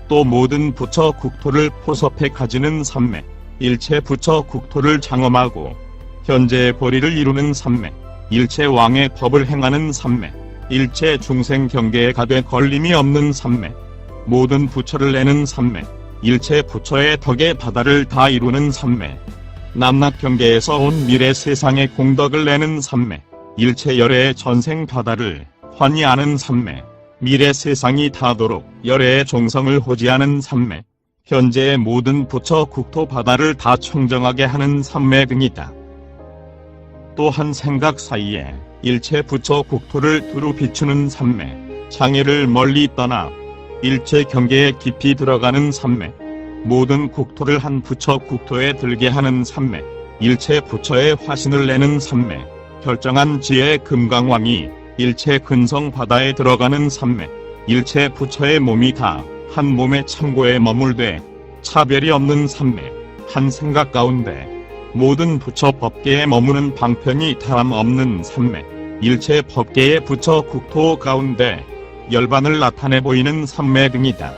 Speaker 1: 또 모든 부처 국토를 포섭해 가지는 삼매, 일체 부처 국토를 장엄하고 현재의 보리를 이루는 삼매, 일체 왕의 법을 행하는 삼매, 일체 중생 경계에 가되 걸림이 없는 삼매, 모든 부처를 내는 삼매, 일체 부처의 덕의 바다를 다 이루는 삼매, 남락 경계에서 온 미래 세상의 공덕을 내는 삼매, 일체 열애의 전생 바다를 환히 아는 삼매, 미래 세상이 닿도록 열애의 종성을 호지하는 삼매, 현재의 모든 부처 국토 바다를 다 청정하게 하는 삼매 등이다. 또 한 생각 사이에 일체 부처 국토를 두루 비추는 삼매, 장애를 멀리 떠나 일체 경계에 깊이 들어가는 삼매, 모든 국토를 한 부처 국토에 들게 하는 삼매, 일체 부처의 화신을 내는 삼매, 결정한 지혜의 금강왕이 일체 근성 바다에 들어가는 삼매, 일체 부처의 몸이 다 한 몸의 창고에 머물되 차별이 없는 삼매, 한 생각 가운데 모든 부처 법계에 머무는 방편이 다람 없는 삼매, 일체 법계의 부처 국토 가운데 열반을 나타내 보이는 삼매 등이다.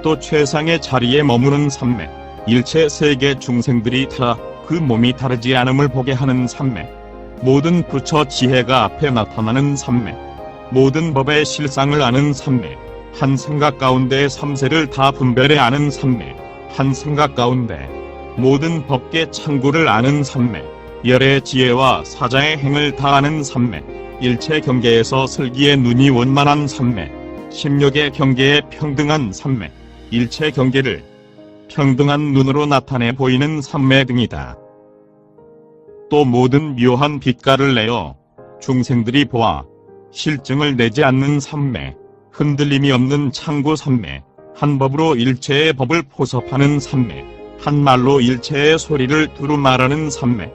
Speaker 1: 또 최상의 자리에 머무는 삼매, 일체 세계 중생들이 다 그 몸이 다르지 않음을 보게 하는 삼매, 모든 부처 지혜가 앞에 나타나는 삼매, 모든 법의 실상을 아는 삼매, 한 생각 가운데 삼세를 다 분별해 아는 삼매, 한 생각 가운데 모든 법계 창구를 아는 삼매, 열의 지혜와 사자의 행을 다 아는 삼매, 일체 경계에서 슬기의 눈이 원만한 삼매, 심력의 경계에 평등한 삼매, 일체 경계를 평등한 눈으로 나타내 보이는 삼매 등이다. 또 모든 묘한 빛깔을 내어 중생들이 보아 실증을 내지 않는 삼매, 흔들림이 없는 창고 삼매, 한 법으로 일체의 법을 포섭하는 삼매, 한 말로 일체의 소리를 두루 말하는 삼매,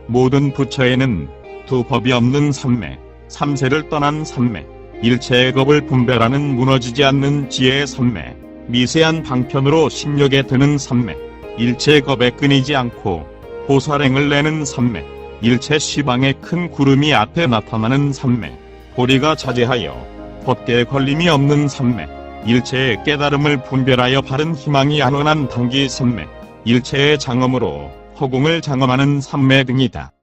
Speaker 1: 모든 부처에는 두 법이 없는 삼매, 삼세를 떠난 삼매, 일체의 법을 분별하는 무너지지 않는 지혜의 삼매, 미세한 방편으로 심력에 드는 삼매, 일체 겁에 끊이지 않고 보살행을 내는 삼매, 일체 시방의 큰 구름이 앞에 나타나는 삼매, 보리가 자제하여 법계에 걸림이 없는 삼매, 일체의 깨달음을 분별하여 바른 희망이 안원한 당기 삼매, 일체의 장엄으로 허공을 장엄하는 삼매 등이다.